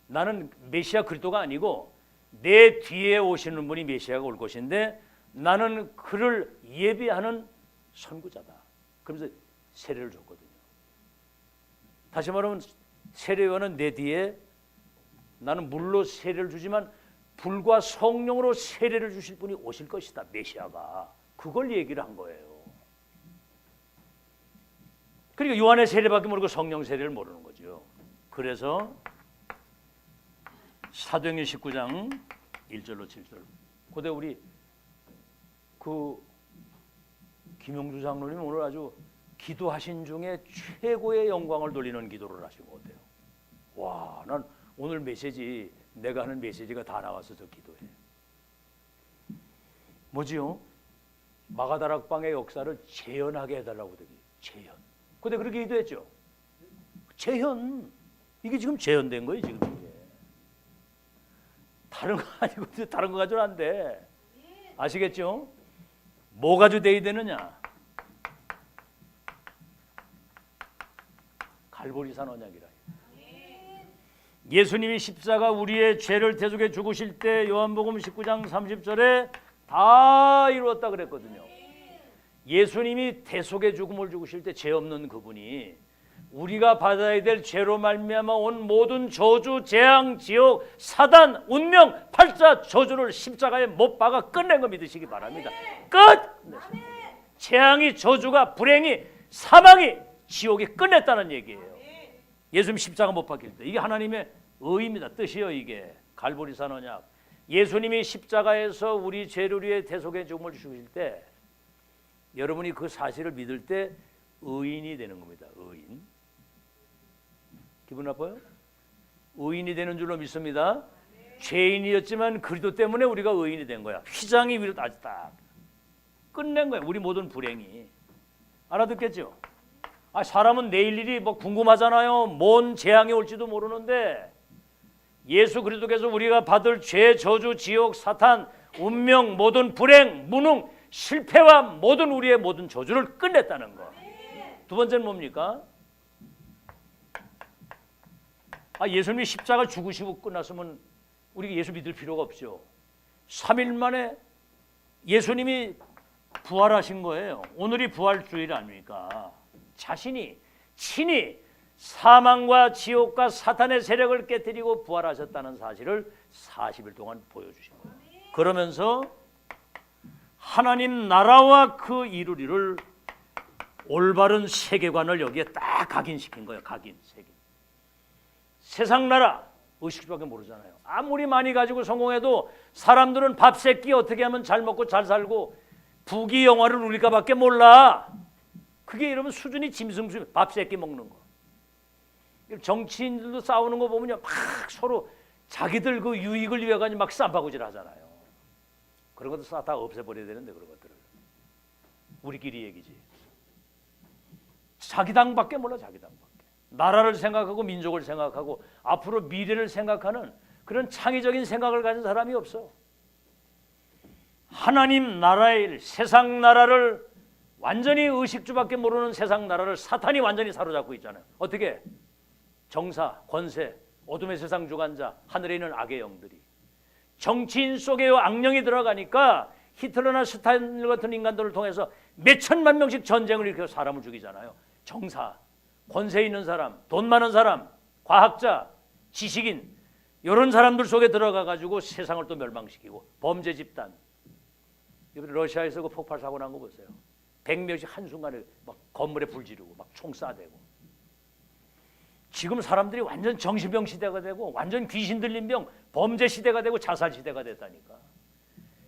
나는 메시아 그리스도가 아니고 내 뒤에 오시는 분이 메시아가 올 것인데 나는 그를 예비하는 선구자다. 그러면서 세례를 줬거든요. 다시 말하면 세례요한은 내 뒤에 나는 물로 세례를 주지만 불과 성령으로 세례를 주실 분이 오실 것이다. 메시아가. 그걸 얘기를 한 거예요. 그러니까 요한의 세례밖에 모르고 성령 세례를 모르는 거죠. 그래서 사도행전 19장 1절로 7절. 그때 우리 그 김용주 장로님 오늘 아주 기도하신 중에 최고의 영광을 돌리는 기도를 하신 것 같아요. 와, 난 오늘 메시지 내가 하는 메시지가 다 나와서 저 기도해. 뭐지요? 마가다락방의 역사를 재현하게 해달라고 그러더니 재현. 근데 그렇게 기도했죠. 재현. 이게 지금 재현된 거예요, 지금 이게. 다른 거 아니고 다른 거 가지고는 안 돼. 아시겠죠? 뭐 가지고 돼야 되느냐? 갈보리산 언약이라. 예수님이 십자가 우리의 죄를 대속해 죽으실 때 요한복음 19장 30절에 다 이루었다 그랬거든요. 예수님이 대속의 죽음을 죽으실 때 죄 없는 그분이 우리가 받아야 될 죄로 말미암아 온 모든 저주, 재앙, 지옥, 사단, 운명, 팔자 저주를 십자가에 못 박아 끝낸 거 믿으시기 바랍니다. 끝! 재앙이, 저주가, 불행이, 사망이, 지옥이 끝냈다는 얘기예요. 예수님 십자가 못 박힐 때. 이게 하나님의 의입니다. 뜻이요 이게. 갈보리산 언약. 예수님이 십자가에서 우리 죄를 위해 대속의 죽음을 주실 때 여러분이 그 사실을 믿을 때 의인이 되는 겁니다. 의인. 기분 나빠요? 의인이 되는 줄로 믿습니다. 죄인이었지만 그리스도 때문에 우리가 의인이 된 거야. 휘장이 위로 아주 딱 끝낸 거야. 우리 모든 불행이. 알아듣겠죠? 사람은 내일 일이 뭐 궁금하잖아요. 뭔 재앙이 올지도 모르는데 예수 그리스도께서 우리가 받을 죄, 저주, 지옥, 사탄, 운명, 모든 불행, 무능, 실패와 모든 우리의 모든 저주를 끝냈다는 거. 두 번째는 뭡니까? 예수님이 십자가 죽으시고 끝났으면 우리가 예수 믿을 필요가 없죠. 3일 만에 예수님이 부활하신 거예요. 오늘이 부활주일 아닙니까? 자신이 친히 사망과 지옥과 사탄의 세력을 깨뜨리고 부활하셨다는 사실을 40일 동안 보여주신 거예요. 그러면서 하나님 나라와 그 이루리를 올바른 세계관을 여기에 딱 각인시킨 거예요. 각인, 세계. 세상 나라 의식주밖에 모르잖아요. 아무리 많이 가지고 성공해도 사람들은 밥 세끼 어떻게 하면 잘 먹고 잘 살고 부귀 영화를 누릴까 밖에 몰라. 그게 여러분 수준이 짐승 밥 세끼 먹는 거. 정치인들도 싸우는 거 보면요, 막 서로 자기들 그 유익을 위해 가지고 막 쌈바구질 하잖아요. 그런 것도 다 없애버려야 되는데 그런 것들을 우리끼리 얘기지. 자기 당밖에 몰라. 자기 당밖에. 나라를 생각하고 민족을 생각하고 앞으로 미래를 생각하는 그런 창의적인 생각을 가진 사람이 없어. 하나님 나라의 일, 세상 나라를 완전히 의식주밖에 모르는 세상 나라를 사탄이 완전히 사로잡고 있잖아요. 어떻게? 정사, 권세, 어둠의 세상 주관자, 하늘에 있는 악의 영들이. 정치인 속에 악령이 들어가니까 히틀러나 스탈린 같은 인간들을 통해서 몇천만 명씩 전쟁을 일으켜 사람을 죽이잖아요. 정사, 권세 있는 사람, 돈 많은 사람, 과학자, 지식인 이런 사람들 속에 들어가 가지고 세상을 또 멸망시키고 범죄 집단. 이번에 러시아에서 그 폭발 사고 난 거 보세요. 100명씩 한순간에 막 건물에 불 지르고 막 총 쏴대고. 지금 사람들이 완전 정신병 시대가 되고 완전 귀신 들린 병, 범죄 시대가 되고 자살 시대가 됐다니까.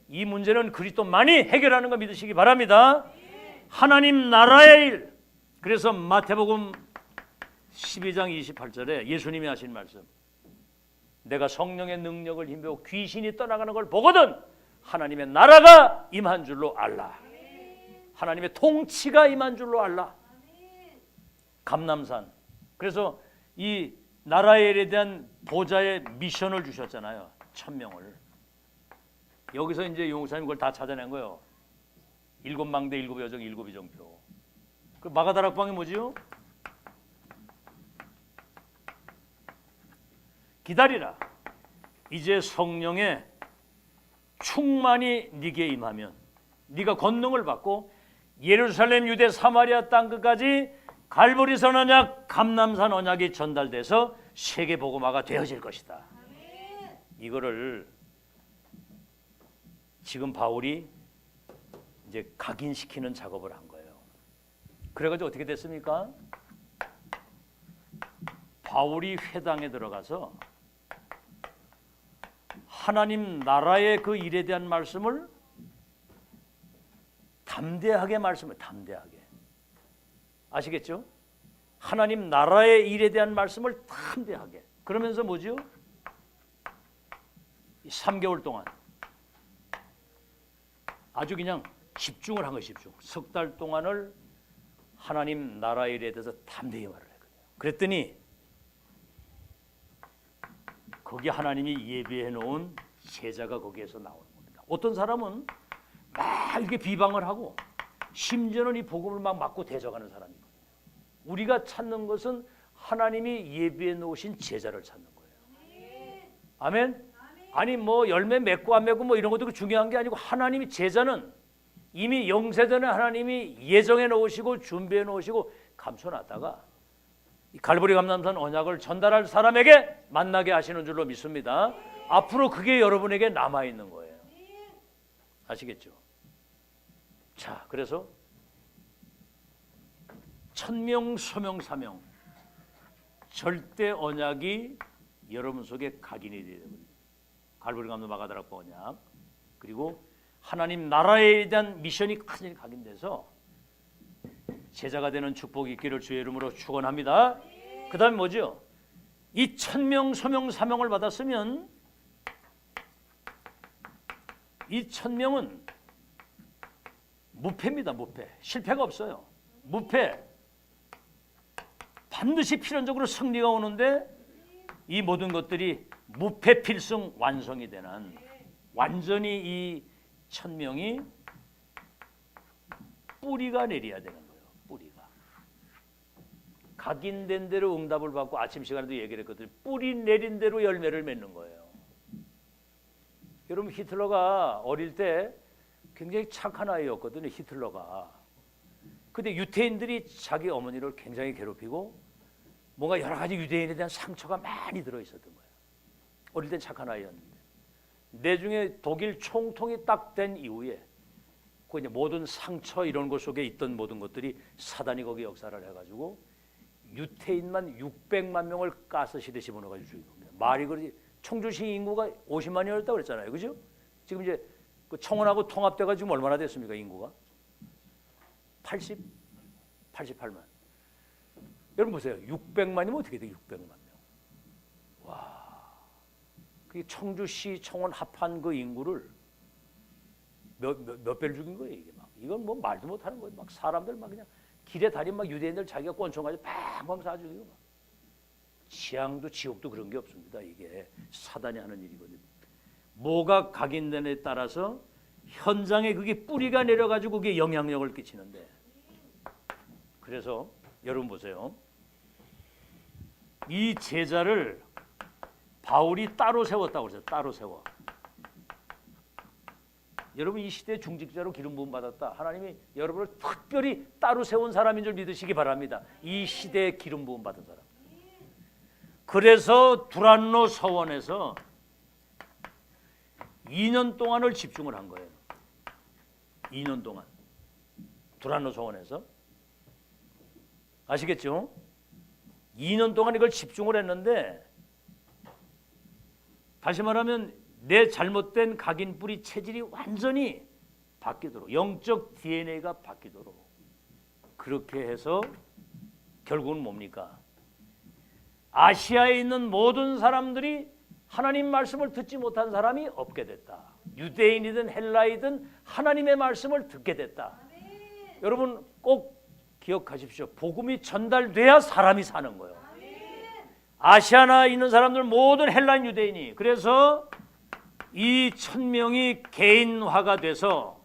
이 문제는 그리스도만이 해결하는 거 믿으시기 바랍니다. 하나님 나라의 일. 그래서 마태복음 12장 28절에 예수님이 하신 말씀. 내가 성령의 능력을 힘입어 귀신이 떠나가는 걸 보거든 하나님의 나라가 임한 줄로 알라. 하나님의 통치가 임한 줄로 알라. 감람산. 그래서 이 나라의 일에 대한 보좌의 미션을 주셨잖아요. 1000명을. 여기서 이제 용사님 그걸 다 찾아낸 거예요. 7망대 7여정 7이정표. 그 마가다락방이 뭐지요? 기다리라. 이제 성령의 충만이 네게 임하면 네가 권능을 받고 예루살렘, 유대, 사마리아 땅 끝까지 갈보리산 언약, 감람산 언약이 전달돼서 세계 복음화가 되어질 것이다. 이거를 지금 바울이 이제 각인시키는 작업을 한 거예요. 그래가지고 어떻게 됐습니까? 바울이 회당에 들어가서 하나님 나라의 그 일에 대한 말씀을 담대하게 말씀을 담대하게. 아시겠죠? 하나님 나라의 일에 대한 말씀을 담대하게. 그러면서 뭐죠? 3개월 동안 아주 그냥 집중을 한 거예요. 집중. 석 달 동안을 하나님 나라 일에 대해서 담대히 말을 했거든요. 그랬더니 거기 하나님이 예비해 놓은 제자가 거기에서 나오는 겁니다. 어떤 사람은 막 이렇게 비방을 하고 심지어는 이 복음을 막 맞고 대적하는 사람이거든요. 우리가 찾는 것은 하나님이 예비해 놓으신 제자를 찾는 거예요. 아멘? 아니 뭐 열매 맺고 안 맺고 뭐 이런 것도 중요한 게 아니고 하나님이 제자는 이미 영세전에 하나님이 예정해 놓으시고 준비해 놓으시고 감춰놨다가 갈보리 감람산 언약을 전달할 사람에게 만나게 하시는 줄로 믿습니다. 앞으로 그게 여러분에게 남아있는 거예요. 아시겠죠? 자, 그래서 천명, 소명, 사명 절대 언약이 여러분 속에 각인이 되어야 됩니다. 갈보리 감람 마가다락방 언약 그리고 하나님 나라에 대한 미션이 크게 각인돼서 제자가 되는 축복이 있기를 주의 이름으로 축원합니다. 그 다음에 뭐죠? 이 천명, 소명, 사명을 받았으면 이 천명은 무패입니다. 무패. 실패가 없어요. 무패. 반드시 필연적으로 승리가 오는데 이 모든 것들이 무패 필승 완성이 되는 완전히 이 천명이 뿌리가 내려야 되는 거예요. 뿌리가. 각인된 대로 응답을 받고 아침 시간에도 얘기를 했거든요. 뿌리 내린 대로 열매를 맺는 거예요. 여러분 히틀러가 어릴 때 굉장히 착한 아이였거든요. 히틀러가. 근데 유태인들이 자기 어머니를 굉장히 괴롭히고 뭔가 여러 가지 유대인에 대한 상처가 많이 들어있었던 거예요. 어릴 땐 착한 아이였는데 내중에 독일 총통이 딱 된 이후에 그 이제 모든 상처 이런 것 속에 있던 모든 것들이 사단이 거기 역사를 해가지고 유태인만 600만 명을 가스실에 집어넣어가지고 죽인 겁니다. 말이 그러지 청주시 인구가 50만이었다고 그랬잖아요, 그죠? 지금 이제 그 청원하고 통합돼가 지금 얼마나 됐습니까, 인구가? 88만. 여러분 보세요, 600만이면 어떻게 돼요, 600만 명? 와. 그게 청주시 청원 합한 그 인구를 몇 배를 죽인 거예요 이게 막. 이건 뭐 말도 못하는 거예요. 막 사람들 막 그냥 길에 다니는 막 유대인들 자기가 권총가지고 팡팡 쏴 죽이고 막. 지향도 지옥도 그런 게 없습니다. 이게 사단이 하는 일이거든요. 뭐가 각인되느냐에 따라서 현장에 그게 뿌리가 내려가지고 그게 영향력을 끼치는데. 그래서 여러분 보세요. 이 제자를 바울이 따로 세웠다고 그랬어요. 따로 세워. 여러분 이 시대에 중직자로 기름 부음 받았다. 하나님이 여러분을 특별히 따로 세운 사람인 줄 믿으시기 바랍니다. 이 시대에 기름 부음 받은 사람. 그래서 두란노 서원에서 2년 동안을 집중을 한 거예요. 2년 동안. 두란노 서원에서. 아시겠죠? 2년 동안 이걸 집중을 했는데 다시 말하면 내 잘못된 각인 뿌리 체질이 완전히 바뀌도록 영적 DNA가 바뀌도록 그렇게 해서 결국은 뭡니까? 아시아에 있는 모든 사람들이 하나님 말씀을 듣지 못한 사람이 없게 됐다. 유대인이든 헬라이든 하나님의 말씀을 듣게 됐다. 여러분 꼭 기억하십시오. 복음이 전달돼야 사람이 사는 거예요. 아시아나 있는 사람들 모든 헬라인 유대인이 그래서 이 천명이 개인화가 돼서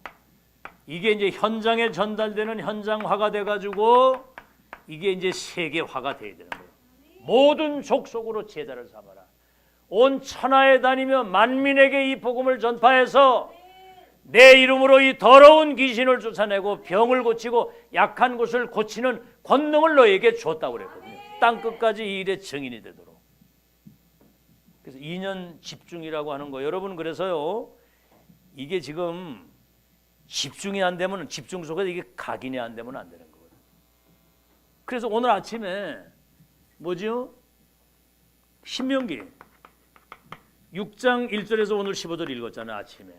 이게 이제 현장에 전달되는 현장화가 돼가지고 이게 이제 세계화가 돼야 되는 거예요. 모든 족속으로 제자를 삼아라. 온 천하에 다니며 만민에게 이 복음을 전파해서 내 이름으로 이 더러운 귀신을 쫓아내고 병을 고치고 약한 곳을 고치는 권능을 너에게 줬다고 그랬거든요. 땅 끝까지 이 일의 증인이 되도록. 그래서 2년 집중이라고 하는 거. 여러분 그래서요. 이게 지금 집중이 안 되면 집중 속에 이게 각인이 안 되면 안 되는 거거든요. 그래서 오늘 아침에 뭐죠? 신명기 6장 1절에서 오늘 15절 읽었잖아요. 아침에.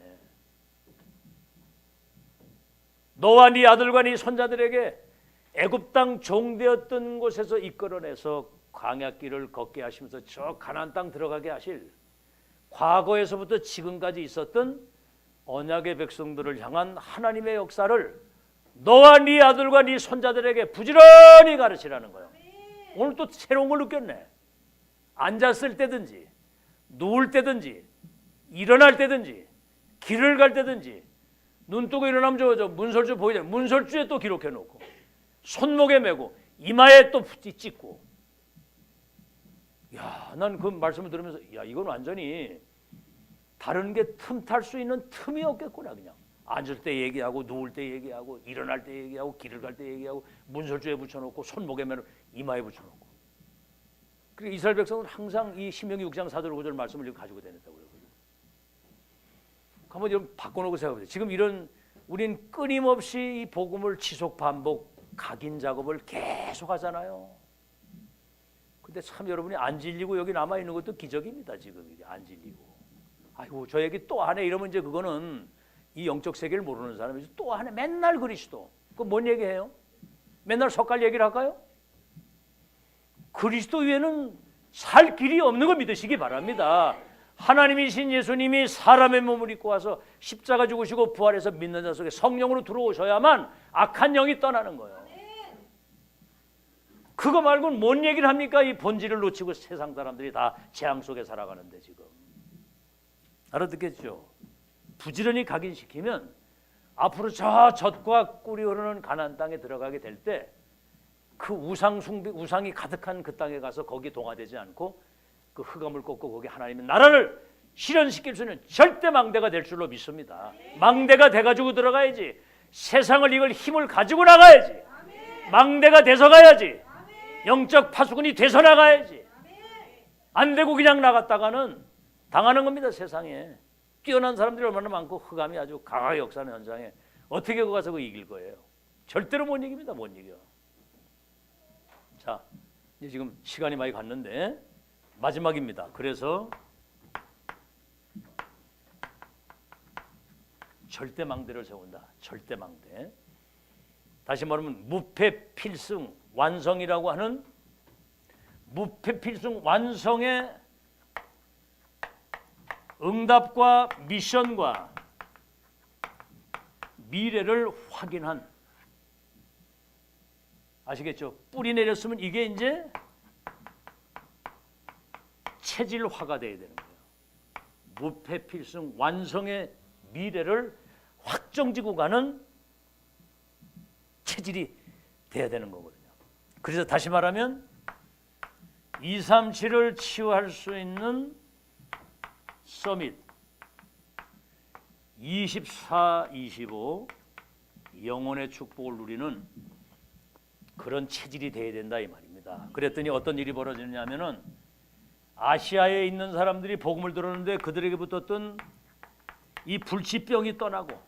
너와 네 아들과 네 손자들에게 애굽 땅 종되었던 곳에서 이끌어내서 광야길을 걷게 하시면서 저 가나안 땅 들어가게 하실 과거에서부터 지금까지 있었던 언약의 백성들을 향한 하나님의 역사를 너와 네 아들과 네 손자들에게 부지런히 가르치라는 거예요. 오늘 또 새로운 걸 느꼈네. 앉았을 때든지 누울 때든지 일어날 때든지 길을 갈 때든지 눈 뜨고 일어나면 저 문설주 보이잖아요. 문설주에 또 기록해 놓고 손목에 메고 이마에 또 찍고. 야, 난 그 말씀을 들으면서 야, 이건 완전히 다른 게 틈탈 수 있는 틈이 없겠구나. 그냥 앉을 때 얘기하고 누울 때 얘기하고 일어날 때 얘기하고 길을 갈 때 얘기하고 문설주에 붙여놓고 손목에 메고 이마에 붙여놓고. 그리고 이스라엘 백성은 항상 이 신명기 6장 4절 5절 말씀을 가지고 다녔다고요. 한번 좀 바꿔놓고 생각해보세요. 지금 이런 우린 끊임없이 이 복음을 지속 반복 각인 작업을 계속 하잖아요. 근데 참 여러분이 안 질리고 여기 남아 있는 것도 기적입니다. 지금 이게 안 질리고. 아이고 저 얘기 또 하네 이러면 이제 그거는 이 영적 세계를 모르는 사람이지. 또 하네 맨날 그리스도. 그 뭔 얘기해요? 맨날 석갈 얘기를 할까요? 그리스도 위에는 살 길이 없는 거 믿으시기 바랍니다. 하나님이신 예수님이 사람의 몸을 입고 와서 십자가 죽으시고 부활해서 믿는 자 속에 성령으로 들어오셔야만 악한 영이 떠나는 거예요. 그거 말고는 뭔 얘기를 합니까? 이 본질을 놓치고 세상 사람들이 다 재앙 속에 살아가는데 지금. 알아듣겠죠? 부지런히 각인시키면 앞으로 저 젖과 꿀이 흐르는 가나안 땅에 들어가게 될 때 그 우상이 가득한 그 땅에 가서 거기 동화되지 않고 그 흑암을 꺾고 거기 하나님의 나라를 실현시킬 수 있는 절대 망대가 될 줄로 믿습니다. 망대가 돼가지고 들어가야지. 세상을 이걸 힘을 가지고 나가야지. 망대가 돼서 가야지. 영적 파수꾼이 돼서 나가야지. 안 되고 그냥 나갔다가는 당하는 겁니다. 세상에. 뛰어난 사람들이 얼마나 많고 흑암이 아주 강하게 역사하는 현장에 어떻게 그 가서 그 이길 거예요. 절대로 못 이깁니다. 못 이겨. 자, 이제 지금 시간이 많이 갔는데 마지막입니다. 그래서 절대 망대를 세운다. 절대 망대. 다시 말하면 무패 필승 완성이라고 하는 무패 필승 완성의 응답과 미션과 미래를 확인한, 아시겠죠? 뿌리 내렸으면 이게 이제 체질화가 돼야 되는 거예요. 무패 필승 완성의 미래를 확정지고 가는 체질이 돼야 되는 거거든요. 그래서 다시 말하면 237을 치유할 수 있는 서밋 24, 25 영혼의 축복을 누리는 그런 체질이 돼야 된다 이 말입니다. 그랬더니 어떤 일이 벌어지느냐면은 아시아에 있는 사람들이 복음을 들었는데 그들에게 붙었던 이 불치병이 떠나고,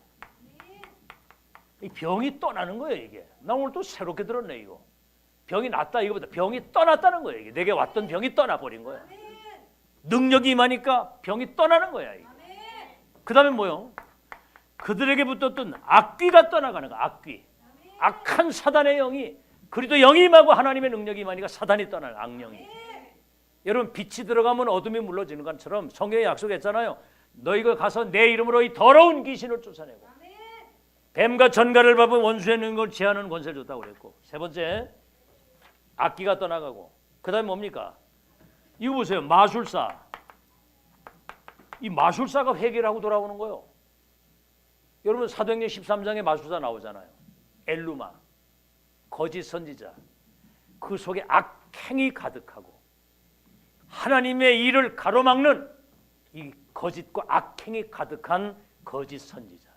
이 병이 떠나는 거예요. 이게 나 오늘 또 새롭게 들었네. 이거 병이 낫다 이거보다 병이 떠났다는 거예요. 이게 내게 왔던 병이 떠나버린 거야. 능력이 임하니까 병이 떠나는 거야. 그 다음에 뭐요? 그들에게 붙었던 악귀가 떠나가는 거야. 악귀. 악한 사단의 영이, 그리도 영이 임하고 하나님의 능력이 임하니까 사단이 떠나는 악령이. 여러분 빛이 들어가면 어둠이 물러지는 것처럼 성경에 약속했잖아요. 너희가 가서 내 이름으로 이 더러운 귀신을 쫓아내고 뱀과 전갈을 밟은 원수의 능력을 제하는 권세를 줬다고 그랬고, 세 번째 악기가 떠나가고, 그 다음에 뭡니까? 이거 보세요. 마술사. 이 마술사가 회개를 하고 돌아오는 거예요. 여러분 사도행전 13장에 마술사 나오잖아요. 엘루마, 거짓 선지자. 그 속에 악행이 가득하고 하나님의 일을 가로막는 이 거짓과 악행이 가득한 거짓 선지자.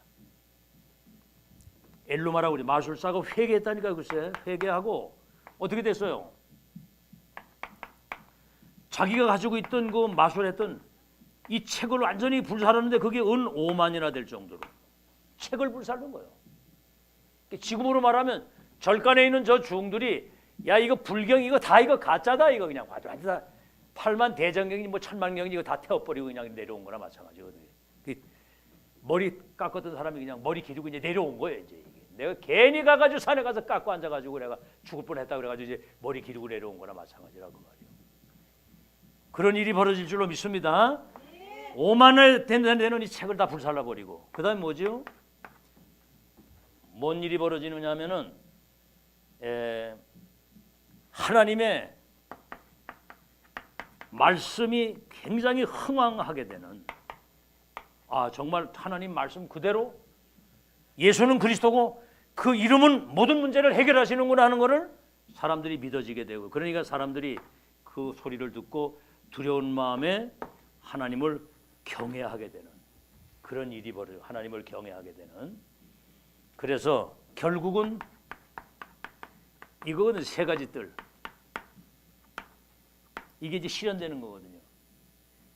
엘루마라고 그래. 마술사가 회개했다니까요. 글쎄 회개하고 어떻게 됐어요? 자기가 가지고 있던 그 마술했던 이 책을 완전히 불살았는데 그게 은 5만이나 될 정도로 책을 불살른 거예요. 지금으로 말하면 절간에 있는 저 중들이 야 이거 불경 이거 다 이거 가짜다 이거 그냥 완전 다 8만 대장경이 뭐 1000만경이 이거 다 태워버리고 그냥 내려온 거나 마찬가지거든요. 머리 깎았던 사람이 그냥 머리 기르고 이제 내려온 거예요. 이제 이게. 내가 괜히 가가지고 산에 가서 깎고 앉아가지고 내가 죽을 뻔했다 그래가지고 이제 머리 기르고 내려온 거나 마찬가지라고 말이에요. 그런 일이 벌어질 줄로 믿습니다. 오만을 되는 이 책을 다 불살라버리고 그 다음에 뭐죠? 뭔 일이 벌어지느냐 하면은 하나님의 말씀이 굉장히 흥왕하게 되는, 정말 하나님 말씀 그대로 예수는 그리스도고 그 이름은 모든 문제를 해결하시는구나 하는 것을 사람들이 믿어지게 되고, 그러니까 사람들이 그 소리를 듣고 두려운 마음에 하나님을 경외하게 되는 그런 일이 벌어져. 하나님을 경외하게 되는. 그래서 결국은 이거는 세 가지 뜰, 이게 이제 실현되는 거거든요.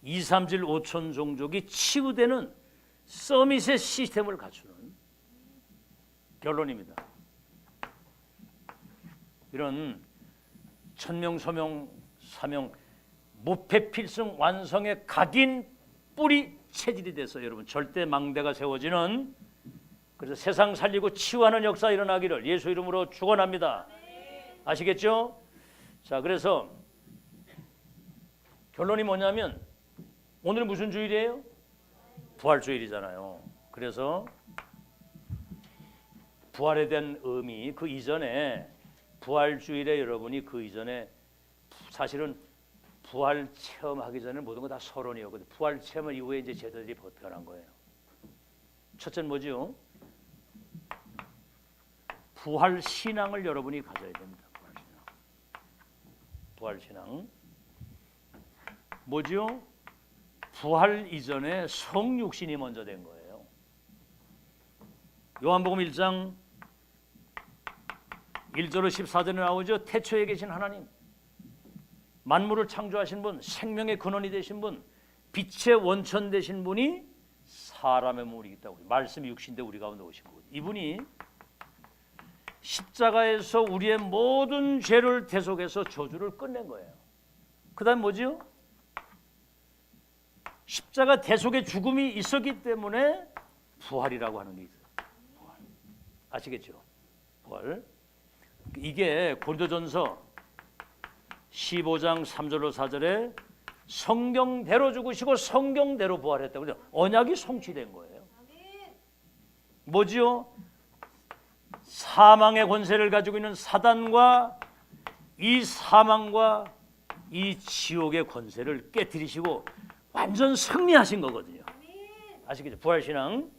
2, 3질 5천 종족이 치유되는 서밋의 시스템을 갖추는 결론입니다. 이런 천명, 소명, 사명, 무패필승 완성의 각인 뿌리 체질이 돼서 여러분 절대 망대가 세워지는, 그래서 세상 살리고 치유하는 역사 일어나기를 예수 이름으로 축원합니다. 아시겠죠? 자, 그래서 결론이 뭐냐면 오늘 무슨 주일이에요? 부활주일이잖아요. 그래서 부활에 대한 의미, 그 이전에 부활주일에 여러분이 그 이전에 사실은 부활 체험하기 전에 모든 거 다 서론이었거든요. 부활 체험 이후에 이제 제자들이 변한 거예요. 첫째는 뭐죠? 부활 신앙을 여러분이 가져야 됩니다. 부활 신앙. 뭐죠? 부활 이전에 성육신이 먼저 된 거예요. 요한복음 1장 1절로 14절에 나오죠. 태초에 계신 하나님, 만물을 창조하신 분, 생명의 근원이 되신 분, 빛의 원천 되신 분이 사람의 몸을 입었다고. 말씀이 육신대 우리 가운데 오신 분. 이분이 십자가에서 우리의 모든 죄를 대속해서 저주를 끝낸 거예요. 그 다음 뭐죠? 십자가 대속의 죽음이 있었기 때문에 부활이라고 하는 게 있어요. 부활. 아시겠죠? 부활. 이게 고린도전서 15장 3절로 4절에 성경대로 죽으시고 성경대로 부활했다고. 언약이 성취된 거예요. 뭐지요? 사망의 권세를 가지고 있는 사단과 이 사망과 이 지옥의 권세를 깨뜨리시고 완전 승리하신 거거든요. 아시겠죠? 부활신앙.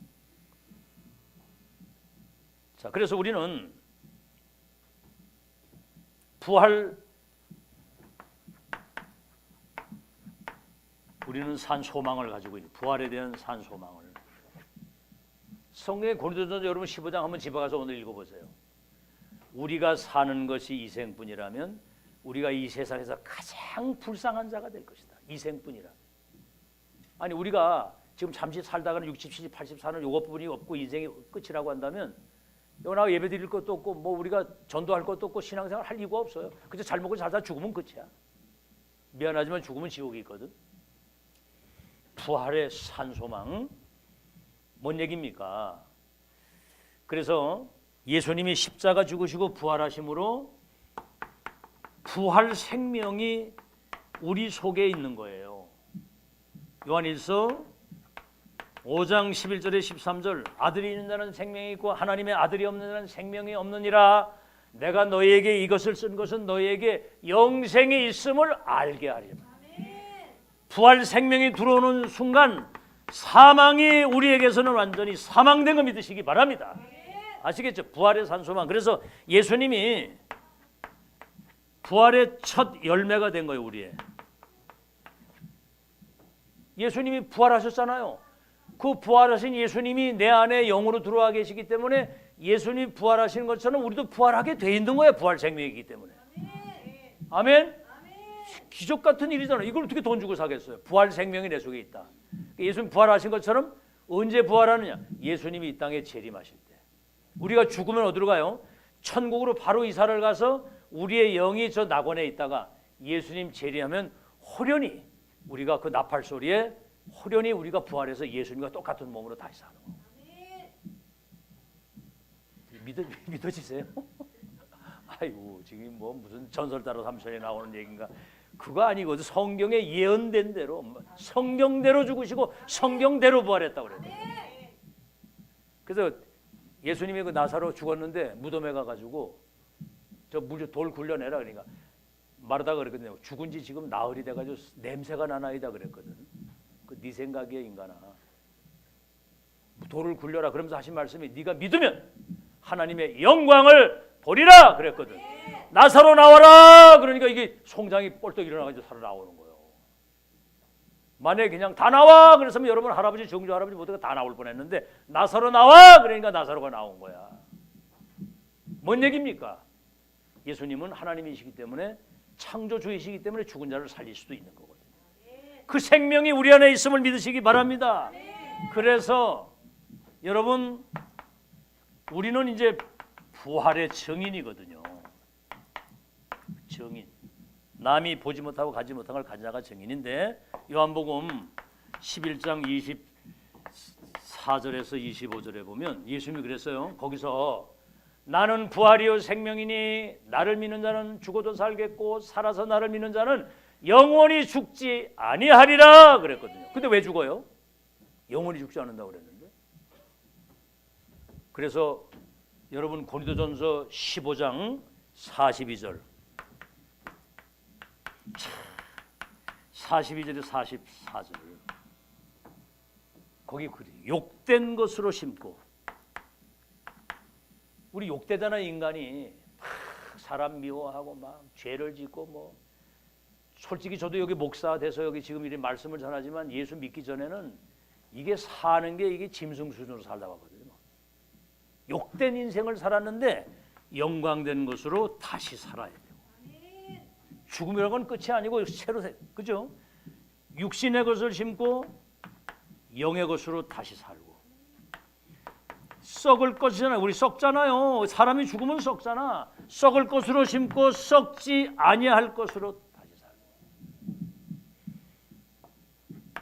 자, 그래서 우리는 우리는 산 소망을 가지고 있는, 부활에 대한 산 소망을. 성경의 고린도전서 여러분 15장 한번 집에 가서 오늘 읽어보세요. 우리가 사는 것이 이생뿐이라면 우리가 이 세상에서 가장 불쌍한 자가 될 것이다. 이생뿐이라. 아니 우리가 지금 잠시 살다가는 60, 70, 80 사는 요것뿐이 없고 인생이 끝이라고 한다면 여기 나가 예배 드릴 것도 없고 뭐 우리가 전도할 것도 없고 신앙생활 할 이유가 없어요. 그저 잘 먹고 잘 살다 죽으면 끝이야. 미안하지만 죽으면 지옥이 있거든. 부활의 산소망 뭔 얘기입니까? 그래서 예수님이 십자가 죽으시고 부활하심으로 부활 생명이 우리 속에 있는 거예요. 요한일서 5장 11절에 13절 아들이 있는 자는 생명이 있고 하나님의 아들이 없는 자는 생명이 없느니라. 내가 너희에게 이것을 쓴 것은 너희에게 영생이 있음을 알게 하리라. 부활 생명이 들어오는 순간 사망이 우리에게서는 완전히 사망된 거 믿으시기 바랍니다. 아시겠죠? 부활의 산소망. 그래서 예수님이 부활의 첫 열매가 된 거예요. 우리의 예수님이 부활하셨잖아요. 그 부활하신 예수님이 내 안에 영으로 들어와 계시기 때문에 예수님이 부활하시는 것처럼 우리도 부활하게 돼 있는 거예요. 부활 생명이기 때문에. 아멘. 기적 같은 일이잖아요. 이걸 어떻게 돈 주고 사겠어요? 부활 생명이 내 속에 있다. 예수님 부활하신 것처럼 언제 부활하느냐? 예수님이 이 땅에 재림하실 때. 우리가 죽으면 어디로 가요? 천국으로 바로 이사를 가서 우리의 영이 저 낙원에 있다가 예수님 재림하면 호련히 우리가 그 나팔 소리에 호련히 우리가 부활해서 예수님과 똑같은 몸으로 다시 사는 거. 믿어지세요? 아이고 지금 뭐 무슨 전설 따라 삼천에 나오는 얘기인가? 그거 아니거든. 성경에 예언된 대로 성경대로 죽으시고 성경대로 부활했다고 그래요. 그래서 예수님이 그 나사로 죽었는데 무덤에 가가지고 저 돌 굴려내라 그러니까 마르다가 그랬거든요. 죽은 지 지금 나흘이 돼가지고 냄새가 나나이다 그랬거든. 그 네 생각이야 인간아. 돌을 굴려라 그러면서 하신 말씀이 네가 믿으면 하나님의 영광을 보리라 그랬거든. 나사로 나와라 그러니까 이게 송장이 뻘떡 일어나가지고 살아 나오는 거예요. 만약에 그냥 다 나와 그랬으면 여러분 할아버지 정주 할아버지 모두가 다 나올 뻔했는데 나사로 나와 그러니까 나사로가 나온 거야. 뭔 얘기입니까? 예수님은 하나님이시기 때문에 창조주이시기 때문에 죽은 자를 살릴 수도 있는 거거든요. 그 생명이 우리 안에 있음을 믿으시기 바랍니다. 그래서 여러분 우리는 이제 부활의 증인이거든요. 증인. 남이 보지 못하고 가지 못한 걸 가진 자가 증인인데 요한복음 11장 24절에서 25절에 보면 예수님이 그랬어요. 거기서 나는 부활이요 생명이니 나를 믿는 자는 죽어도 살겠고 살아서 나를 믿는 자는 영원히 죽지 아니하리라 그랬거든요. 근데 왜 죽어요? 영원히 죽지 않는다고 그랬는데. 그래서 여러분 고린도전서 15장 42절 42절에 44절 거기 그래 욕된 것으로 심고 우리 욕되잖아 인간이 사람 미워하고 막 죄를 짓고 뭐 솔직히 저도 여기 목사가 돼서 여기 지금 이런 말씀을 전하지만 예수 믿기 전에는 이게 사는 게 이게 짐승 수준으로 살다 왔거든요. 욕된 인생을 살았는데 영광된 것으로 다시 살아야 돼요. 죽음이라는 건 끝이 아니고 새로 그죠? 육신의 것을 심고 영의 것으로 다시 살고 썩을 것이잖아요. 우리 썩잖아요. 사람이 죽으면 썩잖아. 썩을 것으로 심고 썩지 아니할 것으로 다시 살고.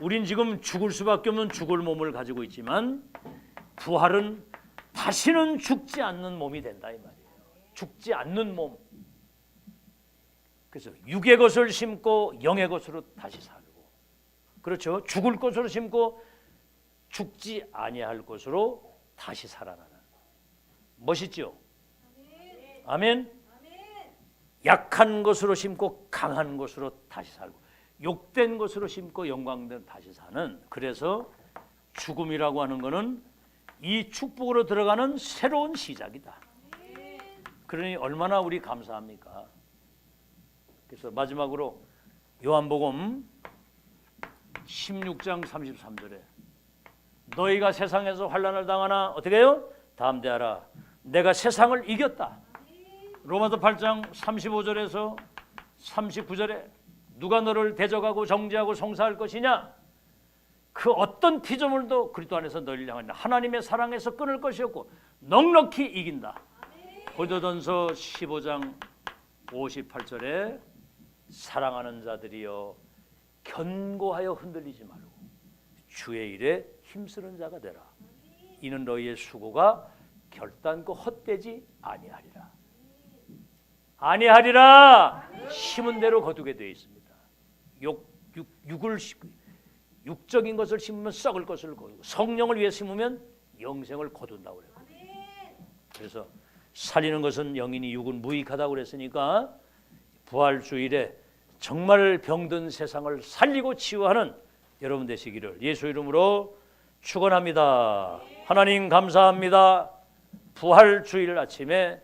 우린 지금 죽을 수밖에 없는 죽을 몸을 가지고 있지만 부활은 다시는 죽지 않는 몸이 된다 이 말이에요. 죽지 않는 몸. 그래서 육의 것을 심고 영의 것으로 다시 살고 그렇죠. 죽을 것으로 심고 죽지 아니할 것으로 다시 살아나는 멋있죠? 아멘. 약한 것으로 심고 강한 것으로 다시 살고 욕된 것으로 심고 영광된 다시 사는 그래서 죽음이라고 하는 것은 이 축복으로 들어가는 새로운 시작이다. 그러니 얼마나 우리 감사합니까? 그래서 마지막으로 요한복음 16장 33절에 너희가 세상에서 환난을 당하나 어떻게 해요? 담대하라 내가 세상을 이겼다. 로마서 8장 35절에서 39절에 누가 너를 대적하고 정죄하고 송사할 것이냐? 그 어떤 피조물도 그리스도 안에서 너희를 향하여 하나님의 사랑에서 끊을 것이 없고 넉넉히 이긴다. 고린도전서 15장 58절에 사랑하는 자들이여 견고하여 흔들리지 말고 주의 일에 힘쓰는 자가 되라. 이는 너희의 수고가 결단코 헛되지 아니하리라. 아니하리라. 심은 대로 거두게 되어 있습니다. 육적인 것을 심으면 썩을 것을 거두고 성령을 위해 심으면 영생을 거둔다고 그래요. 그래서 살리는 것은 영이니 육은 무익하다고 그랬으니까 부활주일에 정말 병든 세상을 살리고 치유하는 여러분 되시기를 예수 이름으로 축원합니다. 하나님 감사합니다. 부활주일 아침에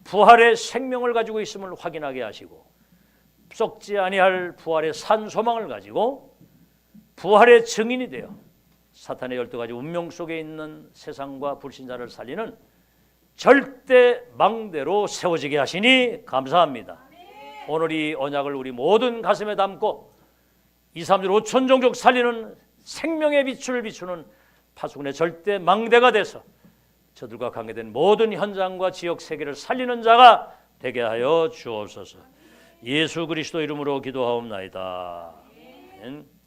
부활의 생명을 가지고 있음을 확인하게 하시고 썩지 아니할 부활의 산 소망을 가지고 부활의 증인이 되어 사탄의 12가지 운명 속에 있는 세상과 불신자를 살리는 절대 망대로 세워지게 하시니 감사합니다. 오늘 이 언약을 우리 모든 가슴에 담고 2, 3주 5천 종족 살리는 생명의 빛을 비추는 파수꾼의 절대 망대가 돼서 저들과 관계된 모든 현장과 지역 세계를 살리는 자가 되게 하여 주옵소서. 예수 그리스도 이름으로 기도하옵나이다. 아멘.